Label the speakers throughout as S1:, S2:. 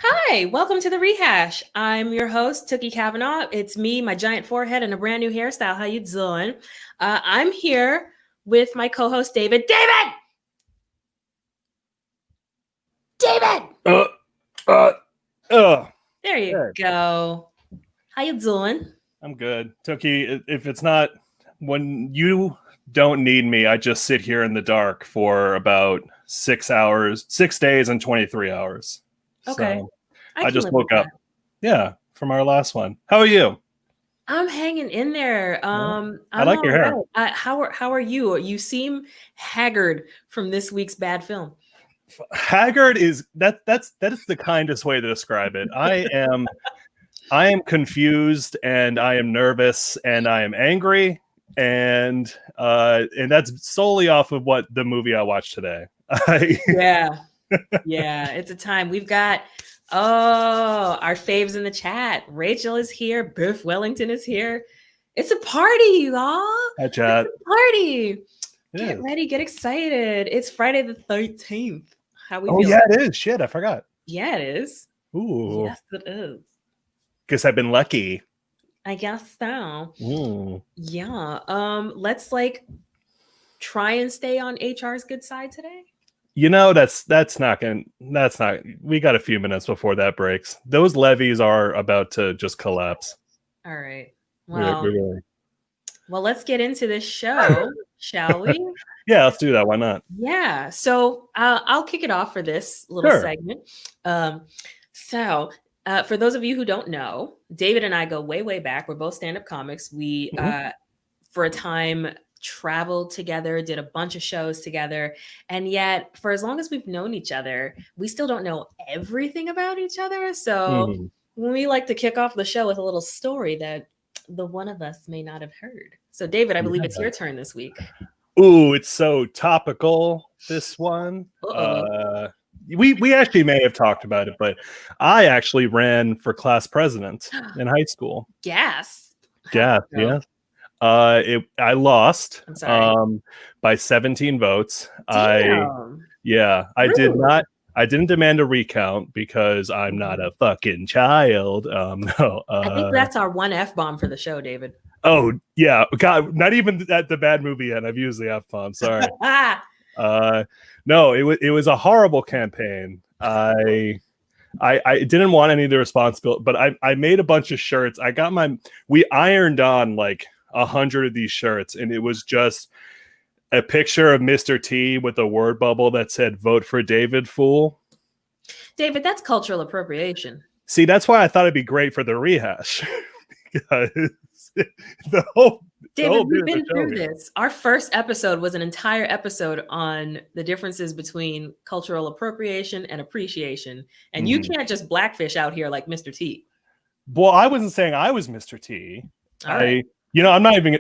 S1: Hi, welcome to the Rehash. I'm your host, Tooky Kavanagh. It's me, my giant forehead, and a brand new hairstyle. How you doing? I'm here with my co-host, David. David!
S2: Uh, uh,
S1: There you
S2: Good.
S1: go. How you doing?
S2: I'm good. Tookie, if it's not when you don't need me, I just sit here in the dark for about 6 hours, 6 days and 23 hours.
S1: Okay,
S2: So
S1: I
S2: I
S1: can
S2: just
S1: live
S2: woke
S1: with
S2: up.
S1: that.
S2: Yeah, from our last one. How are you?
S1: I'm hanging in there.
S2: Yeah. I
S1: I'm
S2: like
S1: all
S2: your hair.
S1: right. How are you? You seem haggard from this week's bad film.
S2: Haggard is that is the kindest way to describe it. I am confused and I am nervous and I am angry and that's solely off of what the movie I watched today.
S1: Yeah. Yeah, it's a time. We've got our faves in the chat. Rachel is here. Biff Wellington is here. It's a party, you all.
S2: Hi,
S1: It's
S2: chat.
S1: a party.
S2: It
S1: Get
S2: is.
S1: ready, get excited. It's Friday the 13th. How we
S2: Oh
S1: feeling?
S2: yeah, it is. Shit, I forgot.
S1: Yeah, it is.
S2: Ooh,
S1: Yes, it is.
S2: guess I've been lucky.
S1: I guess so.
S2: Ooh.
S1: Yeah. Let's try and stay on HR's good side today.
S2: You know that's not gonna that's not. We got a few minutes before that breaks. Those levees are about to just collapse.
S1: All right.
S2: We
S1: Well,
S2: really.
S1: let's get into this show, shall we?
S2: Yeah, let's do that. Why not?
S1: Yeah. So I'll kick it off for this little
S2: Sure.
S1: segment. For those of you who don't know, David and I go way, way back. We're both stand-up comics. We, for a time, traveled together, did a bunch of shows together. And yet, for as long as we've known each other, we still don't know everything about each other. So we like to kick off the show with a little story that the one of us may not have heard. So, David, I believe it's your turn this week.
S2: Ooh, it's so topical, this one.
S1: Uh-oh.
S2: We actually may have talked about it, but I actually ran for class president in high school.
S1: Gas.
S2: Yeah, yeah. I lost
S1: I'm sorry.
S2: by 17 votes.
S1: Damn.
S2: I didn't demand a recount because I'm not a fucking child. No.
S1: I think that's our one F-bomb for the show, David.
S2: Oh yeah, God, not even at the bad movie yet. I've used the F-bomb. Sorry. No, it was a horrible campaign. I didn't want any of the responsibility, but I made a bunch of shirts. We ironed on like 100 of these shirts, and it was just a picture of Mr. T with a word bubble that said "Vote for David, fool."
S1: David, that's cultural appropriation.
S2: See, that's why I thought it'd be great for the rehash. Because
S1: David, we've been through this. Our first episode was an entire episode on the differences between cultural appropriation and appreciation. And you can't just blackfish out here like Mr. T.
S2: Well, I wasn't saying I was Mr. T.
S1: Right.
S2: I'm not even.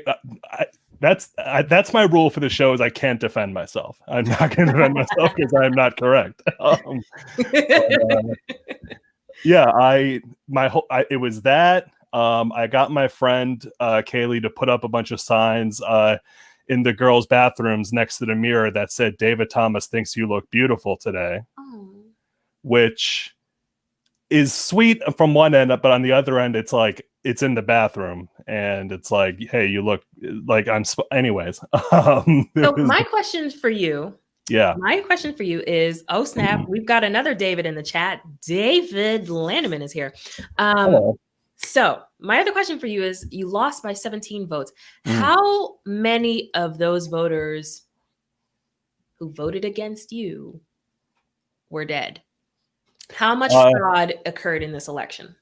S2: That's my rule for the show is I can't defend myself. I'm not going to defend myself because I'm not correct. It was that. I got my friend Kaylee to put up a bunch of signs in the girls' bathrooms next to the mirror that said "David Thomas thinks you look beautiful today," which is sweet from one end, but on the other end, it's like it's in the bathroom, and it's like, hey, you look like anyways.
S1: So my question for you.
S2: Yeah.
S1: My question for you is, oh snap, we've got another David in the chat. David Landeman is here.
S2: Hello.
S1: So my other question for you is, you lost by 17 votes. How many of those voters who voted against you were dead? How much fraud occurred in this election?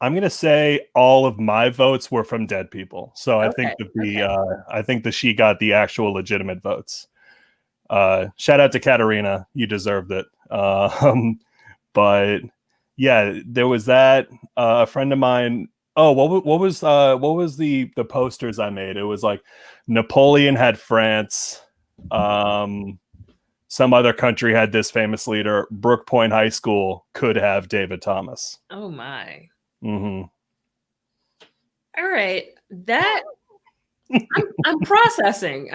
S2: I'm gonna say all of my votes were from dead people. So I think that she got the actual legitimate votes. Shout out to Katarina, you deserved it. But yeah, there was that. A friend of mine. Oh, what was the posters I made? It was like Napoleon had France. Some other country had this famous leader. Brook Point High School could have David Thomas.
S1: Oh my.
S2: Mm-hmm.
S1: All right, that I'm processing.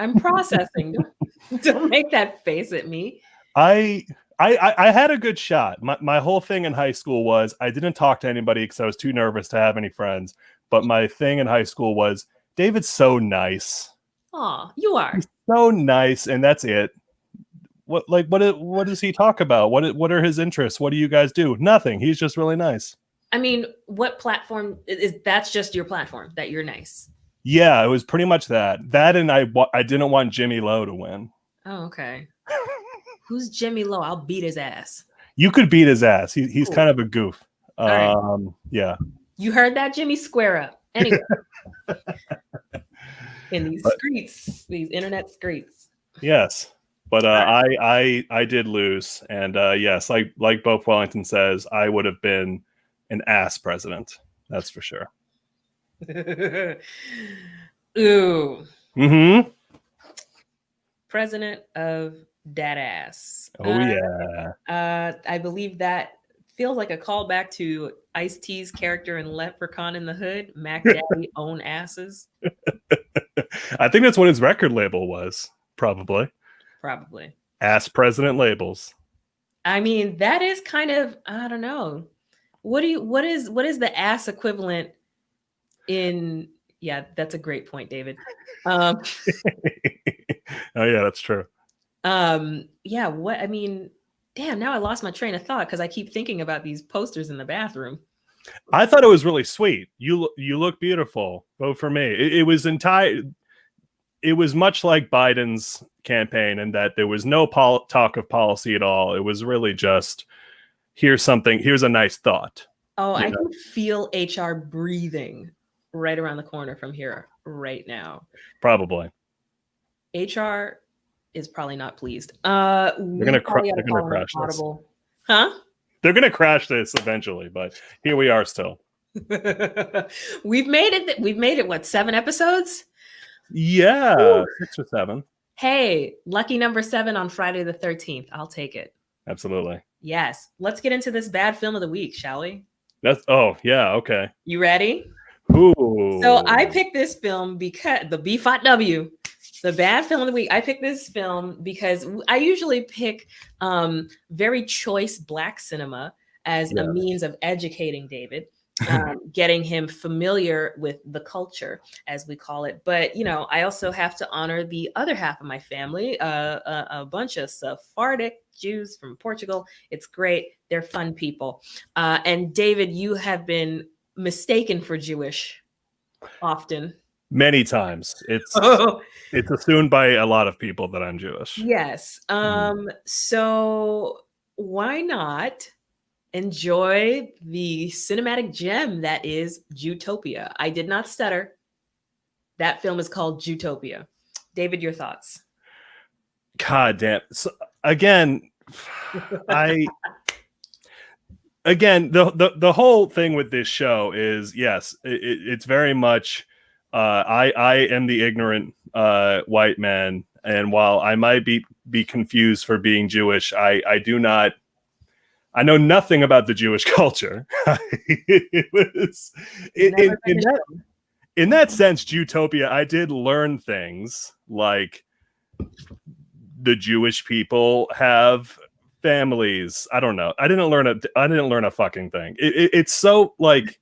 S1: Don't make that face at me.
S2: I I had a good shot. My whole thing in high school was I didn't talk to anybody because I was too nervous to have any friends. But my thing in high school was David's so nice.
S1: Aw, you are.
S2: He's so nice, and that's it. What does he talk about? What are his interests? What do you guys do? Nothing. He's just really nice.
S1: I mean, what platform is that's just your platform that you're nice?
S2: Yeah, it was pretty much that. That and I didn't want Jimmy Lowe to win.
S1: Oh, okay. Who's Jimmy Lowe? I'll beat his ass.
S2: You could beat his ass. He's
S1: cool.
S2: kind of a goof.
S1: Right.
S2: Yeah.
S1: You heard that, Jimmy? Square up. Anyway. In these streets, these internet streets.
S2: Yes. But right. I did lose. And yes, like Beau Wellington says, I would have been an ass president. That's for sure.
S1: Ooh.
S2: Mm-hmm.
S1: President of Dad Ass.
S2: Oh yeah.
S1: I believe that feels like a callback to Ice-T's character in Leprechaun in the Hood, Mac Daddy Own Asses.
S2: I think that's what his record label was, probably. Ass President Labels.
S1: I mean, that is kind of, I don't know. What is the ass equivalent in, yeah, that's a great point, David.
S2: Oh yeah, that's true.
S1: Yeah, what I mean, damn, now I lost my train of thought because I keep thinking about these posters in the bathroom.
S2: I thought it was really sweet. You look beautiful. Vote for me. It was much like Biden's campaign in that there was no talk of policy at all. It was really just here's a nice thought.
S1: Oh, I can feel HR breathing right around the corner from here right now.
S2: Probably.
S1: HR is probably not pleased.
S2: They're gonna crash this.
S1: Huh?
S2: They're gonna crash this eventually, but here we are still.
S1: We've made it. What, 7 episodes?
S2: Yeah, ooh. 6 or 7.
S1: Hey, lucky number 7 on Friday the 13th. I'll take it.
S2: Absolutely.
S1: Yes. Let's get into this bad film of the week, shall we?
S2: Yeah, okay.
S1: You ready?
S2: Ooh.
S1: So I picked this film because the BFOTW, the bad film of the week. I picked this film because I usually pick very choice Black cinema as a means of educating David. Getting him familiar with the culture, as we call it. But, I also have to honor the other half of my family, a bunch of Sephardic Jews from Portugal. It's great. They're fun people. And David, you have been mistaken for Jewish often.
S2: Many times. It's assumed by a lot of people that I'm Jewish.
S1: Yes. So why not enjoy the cinematic gem that is Jewtopia? I did not stutter. That film is called Jewtopia. David, your thoughts?
S2: God damn. So, again, the whole thing with this show is, yes, it's very much I am the ignorant white man, and while I might be confused for being Jewish, I know nothing about the Jewish culture. It was in that sense, Jewtopia, I did learn things like the Jewish people have families. I don't know. I didn't learn a fucking thing. It's so like,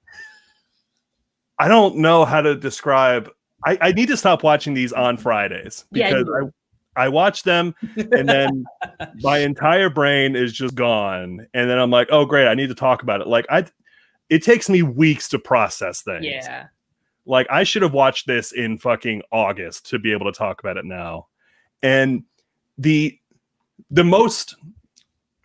S2: I don't know how to describe. I need to stop watching these on Fridays because I watch them and then my entire brain is just gone. And then I'm like, oh, great. I need to talk about it. Like it takes me weeks to process things.
S1: Yeah.
S2: Like I should have watched this in fucking August to be able to talk about it now. And the most,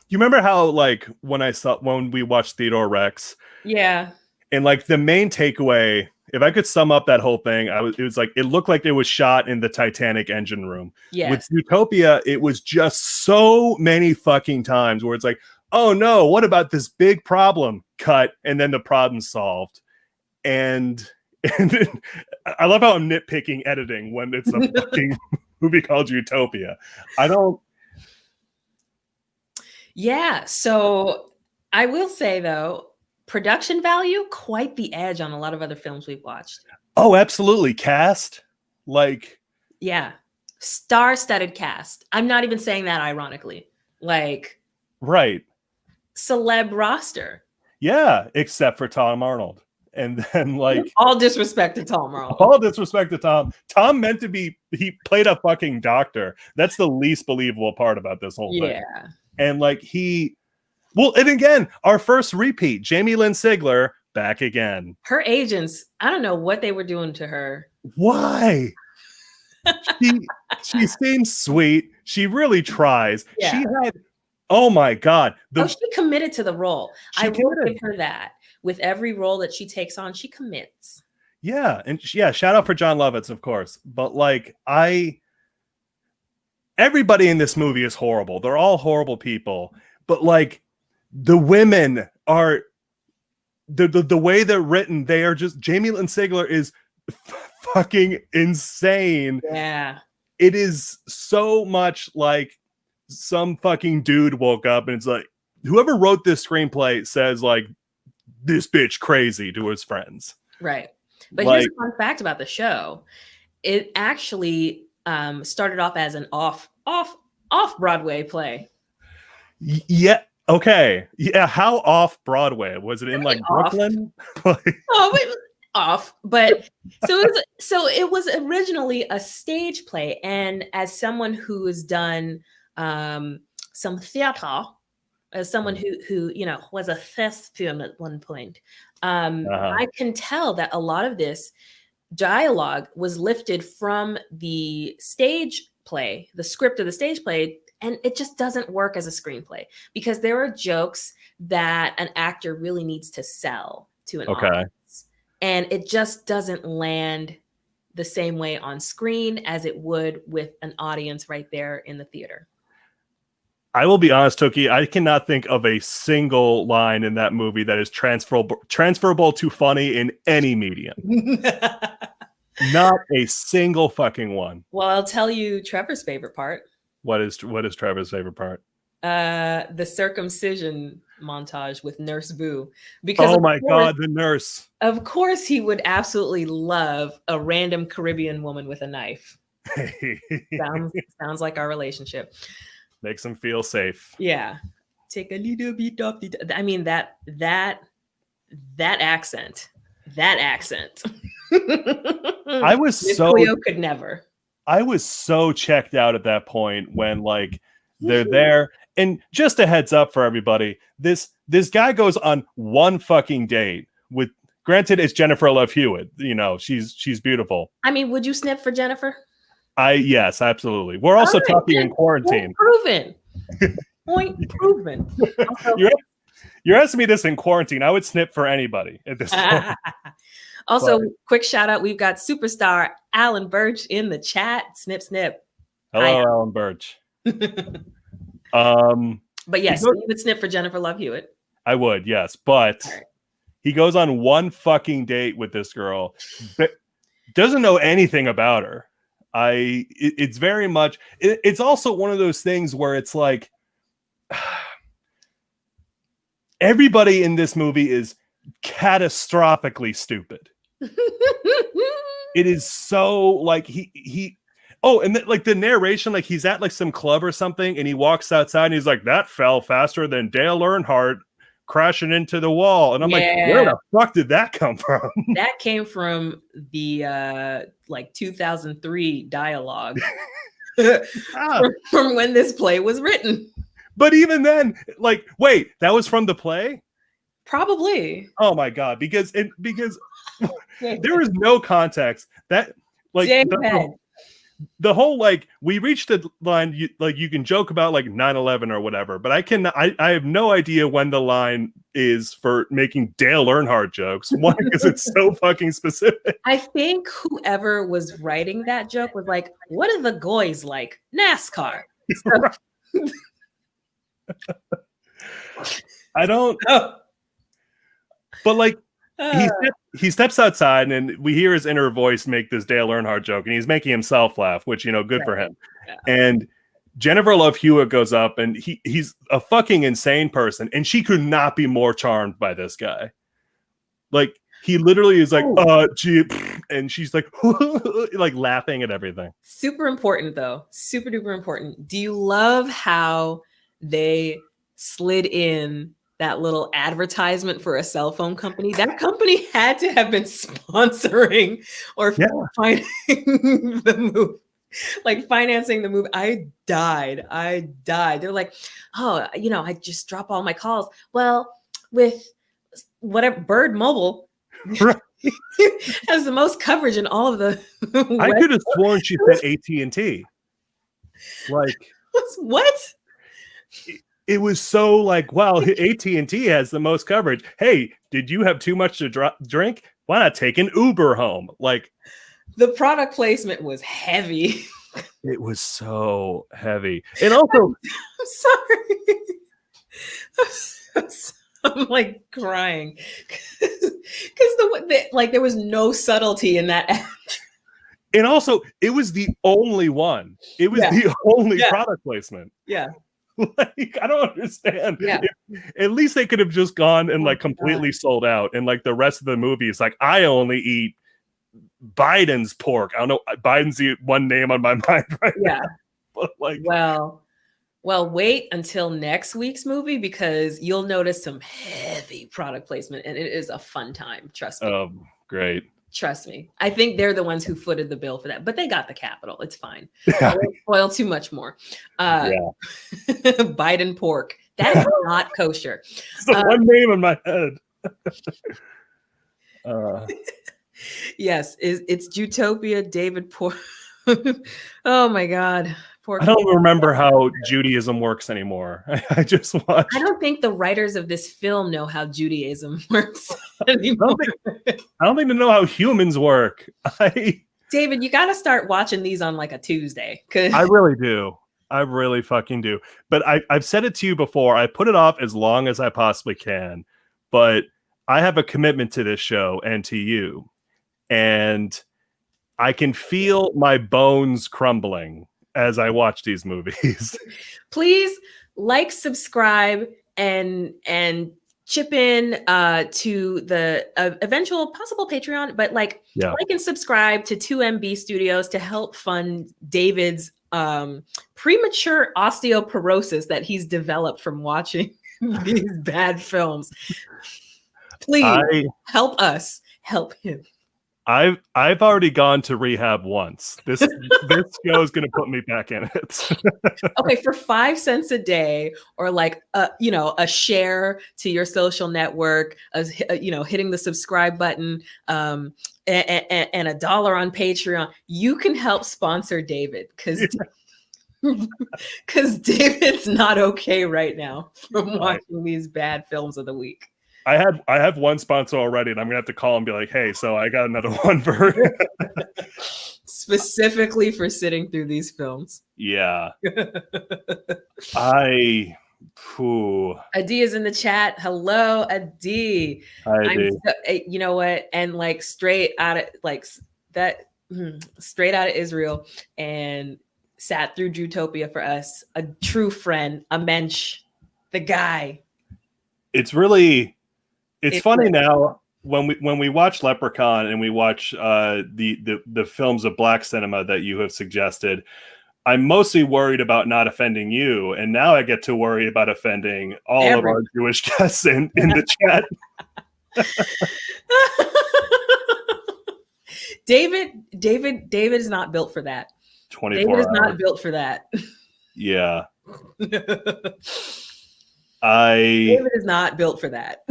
S2: you remember how like when we watched Theodore Rex?
S1: Yeah.
S2: And like the main takeaway, if I could sum up that whole thing, it was like, it looked like it was shot in the Titanic engine room.
S1: Yes.
S2: With Jewtopia, it was just so many fucking times where it's like, oh no, what about this big problem? Cut. And then the problem's solved. And then, I love how I'm nitpicking editing when it's a fucking movie called Jewtopia.
S1: Yeah. So I will say though, production value, quite the edge on a lot of other films we've watched.
S2: Oh, absolutely. Cast, like,
S1: yeah, star-studded cast. I'm not even saying that ironically. Like,
S2: Right.
S1: Celeb roster.
S2: Yeah, except for Tom Arnold. And then like
S1: all disrespect to Tom Arnold.
S2: All disrespect to Tom. Tom meant to be, he played a fucking doctor. That's the least believable part about this whole thing. And like well, and again, our first repeat, Jamie Lynn Sigler back again.
S1: Her agents, I don't know what they were doing to her.
S2: Why? she seems sweet. She really tries.
S1: Yeah.
S2: She had, oh my God.
S1: She committed to the role. I will give her that. With every role that she takes on, she commits.
S2: Yeah. And yeah, shout out for John Lovitz, of course. But like, everybody in this movie is horrible. They're all horrible people. But like, the women are, the way they're written, they are just, Jamie Lynn Sigler is fucking insane.
S1: Yeah.
S2: It is so much like some fucking dude woke up and it's like, whoever wrote this screenplay says like, this bitch crazy to his friends.
S1: Right. But like, here's a fun fact about the show. It actually started off as an off Broadway play.
S2: Yeah. Okay. Yeah. How off Broadway? Was it in like Brooklyn?
S1: Off. But so it was originally a stage play. And as someone who has done some theater, as someone who you know was a thespian at one point, I can tell that a lot of this dialogue was lifted from the stage play, the script of the stage play, and it just doesn't work as a screenplay because there are jokes that an actor really needs to sell to an audience, and it just doesn't land the same way on screen as it would with an audience right there in the theater.
S2: I will be honest, Tooky, I cannot think of a single line in that movie that is transferable to funny in any medium. Not a single fucking one.
S1: Well, I'll tell you Trevor's favorite part.
S2: What is Trevor's favorite part?
S1: The circumcision montage with Nurse Boo. Because
S2: oh my God, the nurse.
S1: Of course he would absolutely love a random Caribbean woman with a knife. Sounds like our relationship.
S2: Makes him feel safe.
S1: Yeah. Take a little bit off the... I mean, that accent.
S2: I was so...
S1: Cleo could never.
S2: I was so checked out at that point when, like, they're there. And just a heads up for everybody, this guy goes on one fucking date with... Granted, it's Jennifer Love Hewitt. You know, she's beautiful.
S1: I mean, would you snip for Jennifer?
S2: Yes, absolutely. We're also talking in quarantine.
S1: Point proven.
S2: You're asking me this in quarantine. I would snip for anybody at this point.
S1: Also, quick shout out. We've got superstar Alan Birch in the chat. Snip, snip.
S2: Hello, Alan Birch.
S1: But yes, you would snip for Jennifer Love Hewitt.
S2: I would, yes. But he goes on one fucking date with this girl, but doesn't know anything about her. It's very much, it's also one of those things where it's like, everybody in this movie is catastrophically stupid. It is so like and like the narration, like he's at like some club or something and he walks outside and he's like, that fell faster than Dale Earnhardt crashing into the wall. And I'm like, where the fuck did that come from?
S1: That came from the like 2003 dialogue from when this play was written.
S2: But even then, like, wait, that was from the play?
S1: Probably.
S2: Oh my God, because there is no context. That like the whole like we reached the line, you can joke about like 9/11 or whatever, but I have no idea when the line is for making Dale Earnhardt jokes. One, because it's so fucking specific.
S1: I think whoever was writing that joke was like, what are the goys like? NASCAR. So,
S2: I don't know. But like he steps outside and we hear his inner voice make this Dale Earnhardt joke and he's making himself laugh, which, you know, good for him. Yeah. And Jennifer Love Hewitt goes up and he's a fucking insane person and she could not be more charmed by this guy. Like he literally is like, gee, and she's like, like laughing at everything.
S1: Super important though. Super duper important. Do you love how they slid in that little advertisement for a cell phone company, that company had to have been sponsoring or financing the move. Like financing the move. I died. They're like, oh, I just drop all my calls. Well, with whatever Bird Mobile has the most coverage in all of the
S2: I could have sworn she said AT&T. Like
S1: what?
S2: It was so like, wow, AT&T has the most coverage. Hey, did you have too much to drink? Why not take an Uber home? Like,
S1: the product placement was heavy.
S2: It was so heavy. And also,
S1: I'm sorry. I'm like crying because there was no subtlety in that ad.
S2: And also, it was the only one. It was the only product placement.
S1: Yeah.
S2: Like, I don't understand.
S1: Yeah.
S2: At least they could have just gone and like completely sold out. And like the rest of the movie is like, I only eat Biden's pork. I don't know. Biden's the one name on my mind right now. But like,
S1: well, wait until next week's movie because you'll notice some heavy product placement and it is a fun time. Trust me.
S2: Great.
S1: Trust me. I think they're the ones who footed the bill for that, but they got the capital. It's fine. I won't spoil too much more. Biden pork. That is not kosher.
S2: It's the one name in my head.
S1: Yes, it's Jutopia, David Pork. Oh my God.
S2: I don't remember how Judaism works anymore. I just watched.
S1: I don't think the writers of this film know how Judaism works anymore.
S2: I don't think they know how humans work.
S1: David, you got to start watching these on like a Tuesday.
S2: I really do. I really fucking do. But I've said it to you before. I put it off as long as I possibly can. But I have a commitment to this show and to you. And I can feel my bones crumbling as I watch these movies.
S1: Please like, subscribe, and chip in to the eventual possible Patreon, but like and subscribe to 2MB Studios to help fund David's premature osteoporosis that he's developed from watching these bad films. Please help us help him.
S2: I've already gone to rehab once. This show is going to put me back in it.
S1: Okay, for 5 cents a day, or like a share to your social network, hitting the subscribe button, and $1 on Patreon, you can help sponsor David because David's not okay right now from watching these bad films of the week.
S2: I have one sponsor already, and I'm gonna have to call and be like, "Hey, so I got another one for
S1: specifically for sitting through these films."
S2: Yeah, Adi
S1: is in the chat. Hello, Adi.
S2: Hi, Adi.
S1: You know what? And like straight out of Israel, and sat through Jutopia for us. A true friend, a mensch, the guy.
S2: It's funny now when we watch Leprechaun and we watch the films of Black cinema that you have suggested. I'm mostly worried about not offending you, and now I get to worry about offending all of our Jewish guests in the chat.
S1: David is not built for that.
S2: 24
S1: David is
S2: hours.
S1: not built for that.
S2: Yeah.
S1: David is not built for that.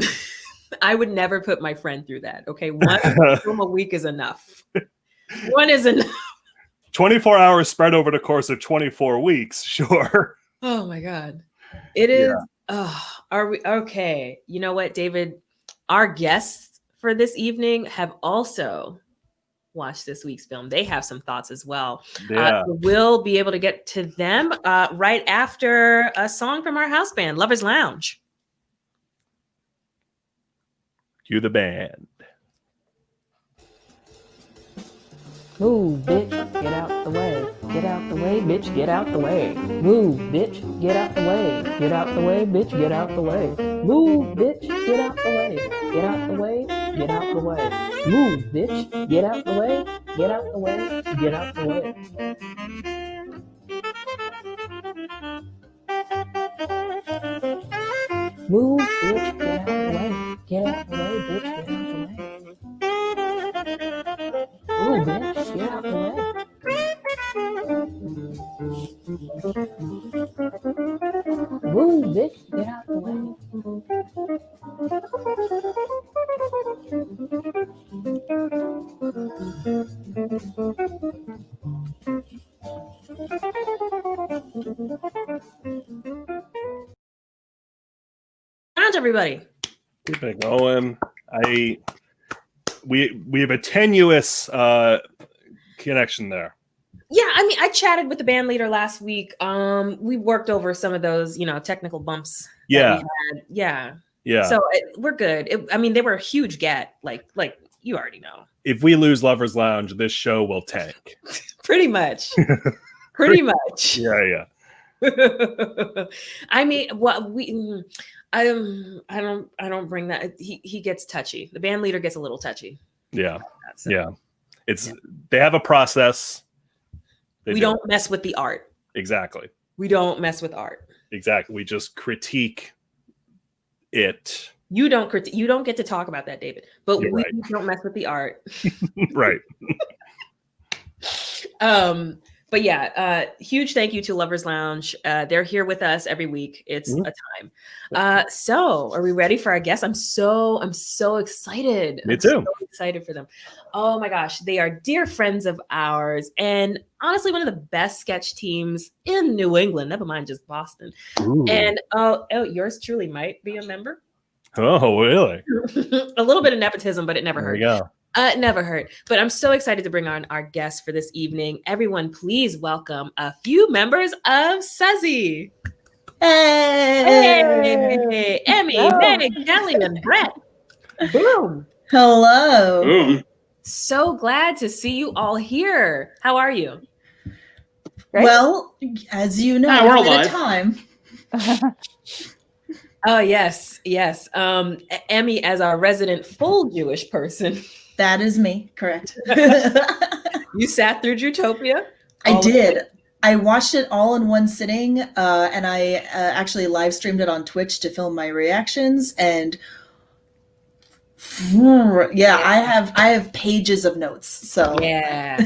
S1: I would never put my friend through that. Okay. One film a week is enough. One is enough.
S2: 24 hours spread over the course of 24 weeks. Sure.
S1: Oh my God. It is. Are we okay? You know what, David? Our guests for this evening have also watched this week's film. They have some thoughts as well.
S2: Yeah.
S1: We'll be able to get to them right after a song from our house band, Lovers Lounge.
S2: Cue the band.
S3: Move, bitch, get out the way. Get out the way, bitch, get out the way. Move, bitch, get out the way. Get out the way, bitch, get out the way. Move, bitch, get out the way. Get out the way, get out the way. Move, bitch, get out the way. Get out the way, get out the way. Move, bitch, get out the way. Get out the way, bitch, get out the way. Move, bitch, get out the way. Move, bitch, get out the way.
S1: How's everybody?
S2: Keep it going. We have a tenuous connection there.
S1: Yeah, I mean, I chatted with the band leader last week. We worked over some of those, technical bumps.
S2: Yeah.
S1: That we had. Yeah.
S2: Yeah.
S1: So we're good. They were a huge get. Like you already know.
S2: If we lose Lovers Lounge, this show will tank.
S1: Pretty much. Pretty much.
S2: Yeah.
S1: I mean, what we. I don't bring that. He gets touchy. The band leader gets a little touchy.
S2: Yeah. Yeah. They have a process.
S1: We don't mess with the art.
S2: Exactly.
S1: We don't mess with art.
S2: Exactly. We just critique it.
S1: You don't get to talk about that, David. But
S2: You're
S1: we
S2: right.
S1: don't mess with the art.
S2: Right.
S1: But yeah, huge thank you to Lovers Lounge. They're here with us every week. It's a time. So are we ready for our guests? I'm so excited.
S2: Me too.
S1: I'm so excited for them. Oh my gosh, they are dear friends of ours, and honestly, one of the best sketch teams in New England. Never mind just Boston.
S2: Ooh.
S1: And yours truly might be a member.
S2: Oh, really?
S1: A little bit of nepotism, but it never hurt.
S2: There you go.
S1: It never hurt. But I'm so excited to bring on our guests for this evening. Everyone, please welcome a few members of Suzy. Hey, Emmy, Meg, Kelly, and Brett.
S3: Boom.
S4: Hello.
S5: Boom.
S1: So glad to see you all here. How are you?
S3: Right?
S4: Well, as you know,
S5: Hi, we're
S4: it's been a
S5: alive.
S4: time.
S1: Oh, yes. Emmy, as our resident full Jewish person.
S4: That is me, correct.
S1: You sat through Jutopia?
S4: I did. I watched it all in one sitting, and I actually live streamed it on Twitch to film my reactions. And I have pages of notes. So
S1: Yeah.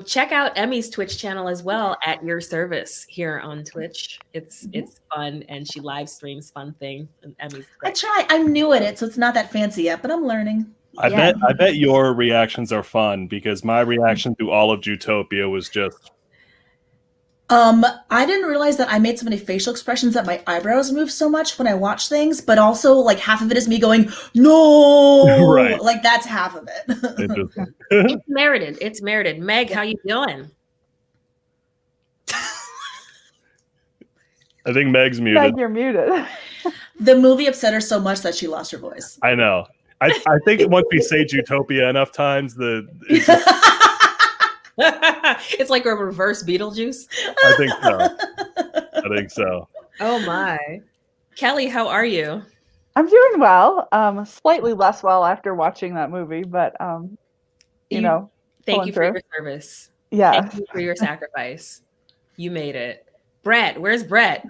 S1: Check out Emmy's Twitch channel as well at your service here on Twitch. It's fun, and she live streams fun things. And Emmy's
S4: I try. I'm new at it, so it's not that fancy yet, but I'm learning.
S2: I bet your reactions are fun because my reaction to all of Jutopia was just.
S4: I didn't realize that I made so many facial expressions that my eyebrows move so much when I watch things, but also like half of it is me going, no,
S2: Right.
S4: Like that's half of it.
S1: It's merited. It's merited. Meg, how you doing?
S2: I think Meg's muted.
S3: Meg, you're muted.
S4: The movie upset her so much that she lost her voice.
S2: I know. I think once we say Jutopia enough times,
S1: It's like a reverse Beetlejuice.
S2: I think so.
S1: Oh my. Kelly, how are you?
S6: I'm doing well. Slightly less well after watching that movie, but
S1: Thank you for your service.
S6: Yeah.
S1: Thank you for your sacrifice. You made it. Brett, where's Brett?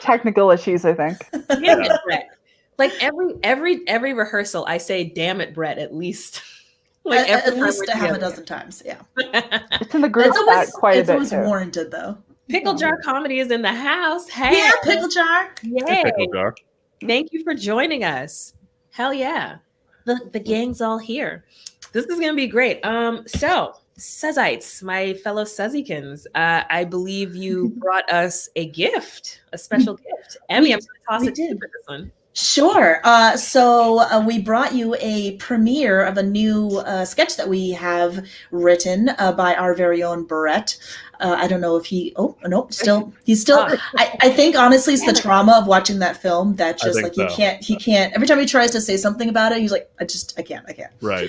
S6: Technical issues, I think.
S1: Damn it, Brett. Like every rehearsal, I say, "Damn it, Brett!" At least, like
S4: at least a half a dozen times. Yeah,
S6: it's in the group chat quite a bit.
S4: It's always
S6: too.
S4: warranted, though.
S1: Pickle Jar Comedy is in the house. Hey,
S4: Yeah, Pickle Jar.
S1: Yay.
S2: Pickle Jar.
S1: Thank you for joining us. Hell yeah, the gang's all here. This is gonna be great. So Suzzites, my fellow Suzzykins, I believe you brought us a gift, a special gift. Emmy, I'm gonna toss it to you for this one.
S4: Sure. So we brought you a premiere of a new sketch that we have written by our very own Brett. I don't know if he's still. I think honestly it's the trauma of watching that film that just like he can't. Every time he tries to say something about it, he's like, I can't.
S2: Right.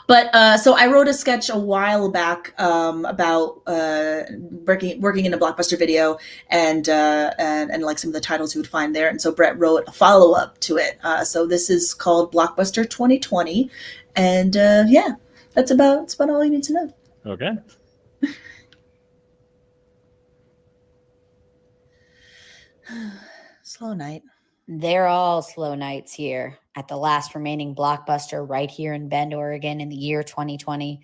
S4: But so I wrote a sketch a while back about working in a Blockbuster video and like some of the titles you would find there. And so Brett wrote a follow-up to it. So this is called Blockbuster 2020. And that's about all you need to know.
S2: Okay.
S4: Slow night.
S5: They're all slow nights here at the last remaining Blockbuster right here in Bend, Oregon in the year 2020.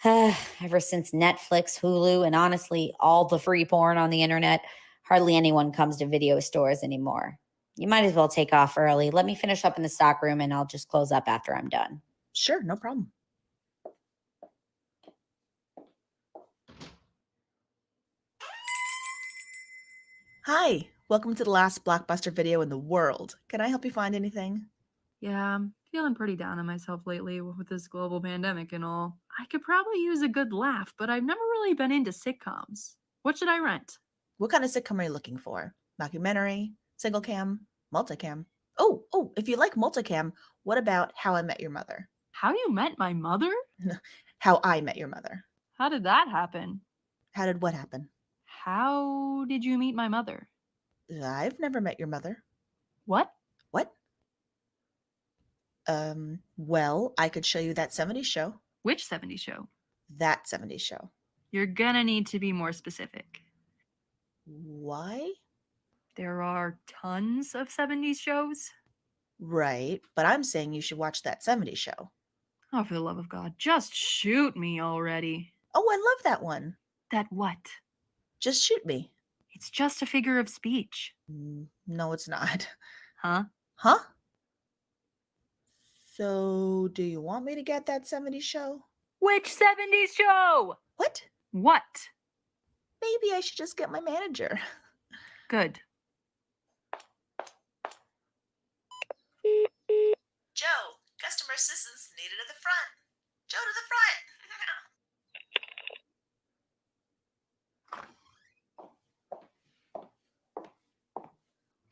S5: Ever since Netflix, Hulu, and honestly, all the free porn on the internet, hardly anyone comes to video stores anymore. You might as well take off early. Let me finish up in the stock room and I'll just close up after I'm done.
S4: Sure, no problem. Hi, welcome to the last Blockbuster video in the world. Can I help you find anything?
S7: Yeah, I'm feeling pretty down on myself lately with this global pandemic and all. I could probably use a good laugh, but I've never really been into sitcoms. What should I rent?
S4: What kind of sitcom are you looking for? Mockumentary, single cam, multicam? Oh, if you like multicam, what about How I Met Your Mother?
S7: How You Met My Mother?
S4: How I Met Your Mother.
S7: How did that happen?
S4: How did what happen?
S7: How did you meet my mother?
S4: I've never met your mother.
S7: What?
S4: What? Well, I could show you that 70s show.
S7: Which 70s show?
S4: That 70s show.
S7: You're gonna need to be more specific.
S4: Why?
S7: There are tons of 70s shows.
S4: Right, but I'm saying you should watch that 70s show.
S7: Oh, for the love of God, just shoot me already.
S4: Oh, I love that one.
S7: That what?
S4: Just shoot me.
S7: It's just a figure of speech.
S4: No, it's not.
S7: Huh?
S4: Huh? So, do you want me to get that 70s show?
S7: Which 70s show?
S4: What?
S7: What?
S4: Maybe I should just get my manager.
S7: Good.
S4: Joe, customer assistance needed at the front. Joe to the front.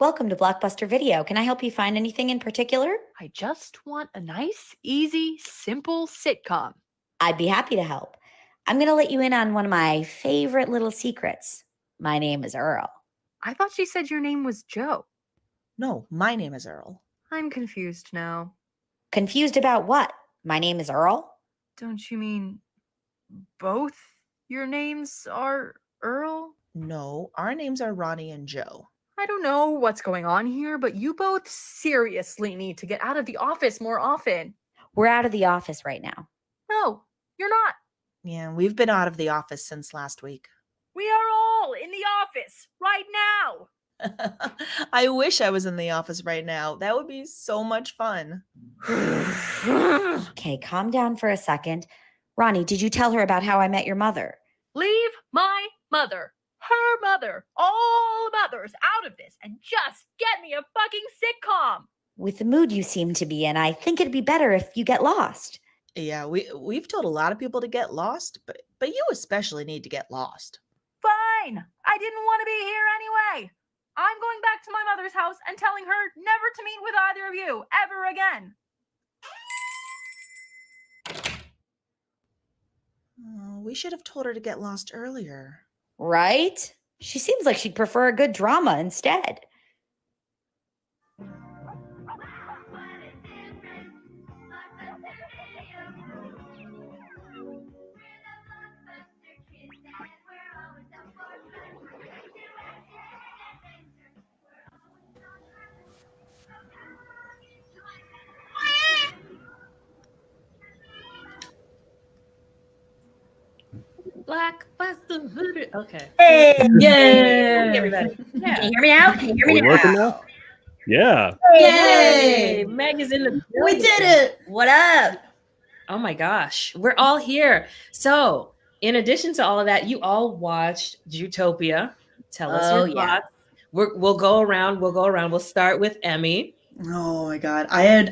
S5: Welcome to Blockbuster Video. Can I help you find anything in particular?
S7: I just want a nice, easy, simple sitcom.
S5: I'd be happy to help. I'm going to let you in on one of my favorite little secrets. My name is Earl.
S7: I thought she said your name was Joe.
S4: No, my name is Earl.
S7: I'm confused now.
S5: Confused about what? My name is Earl?
S7: Don't you mean both your names are Earl?
S4: No, our names are Ronnie and Joe.
S7: I don't know what's going on here, but you both seriously need to get out of the office more often.
S5: We're out of the office right now.
S7: No, you're not.
S4: Yeah, we've been out of the office since last week.
S7: We are all in the office right now.
S4: I wish I was in the office right now. That would be so much fun.
S5: Okay, calm down for a second. Ronnie, did you tell her about How I Met Your Mother?
S7: Leave my mother, her mother, all mothers out of this and just get me a fucking sitcom.
S5: With the mood you seem to be in, I think it'd be better if you get lost.
S4: Yeah, we've told a lot of people to get lost, but you especially need to get lost.
S7: Fine. I didn't want to be here anyway. I'm going back to my mother's house and telling her never to meet with either of you ever again.
S4: Oh, we should have told her to get lost earlier.
S5: Right? She seems like she'd prefer a good drama instead.
S1: Blockbuster voodoo. Okay.
S3: Hey,
S1: Hey, everybody. Yeah.
S3: Can you hear me now? Can you hear
S2: Are
S3: me
S2: we working now? Yeah.
S1: Yay! Meg is in the building.
S4: We did it!
S3: What up?
S1: Oh my gosh. We're all here. So, in addition to all of that, you all watched Zootopia. Tell us your thoughts. We'll go around. We'll start with Emmy.
S4: Oh my god. I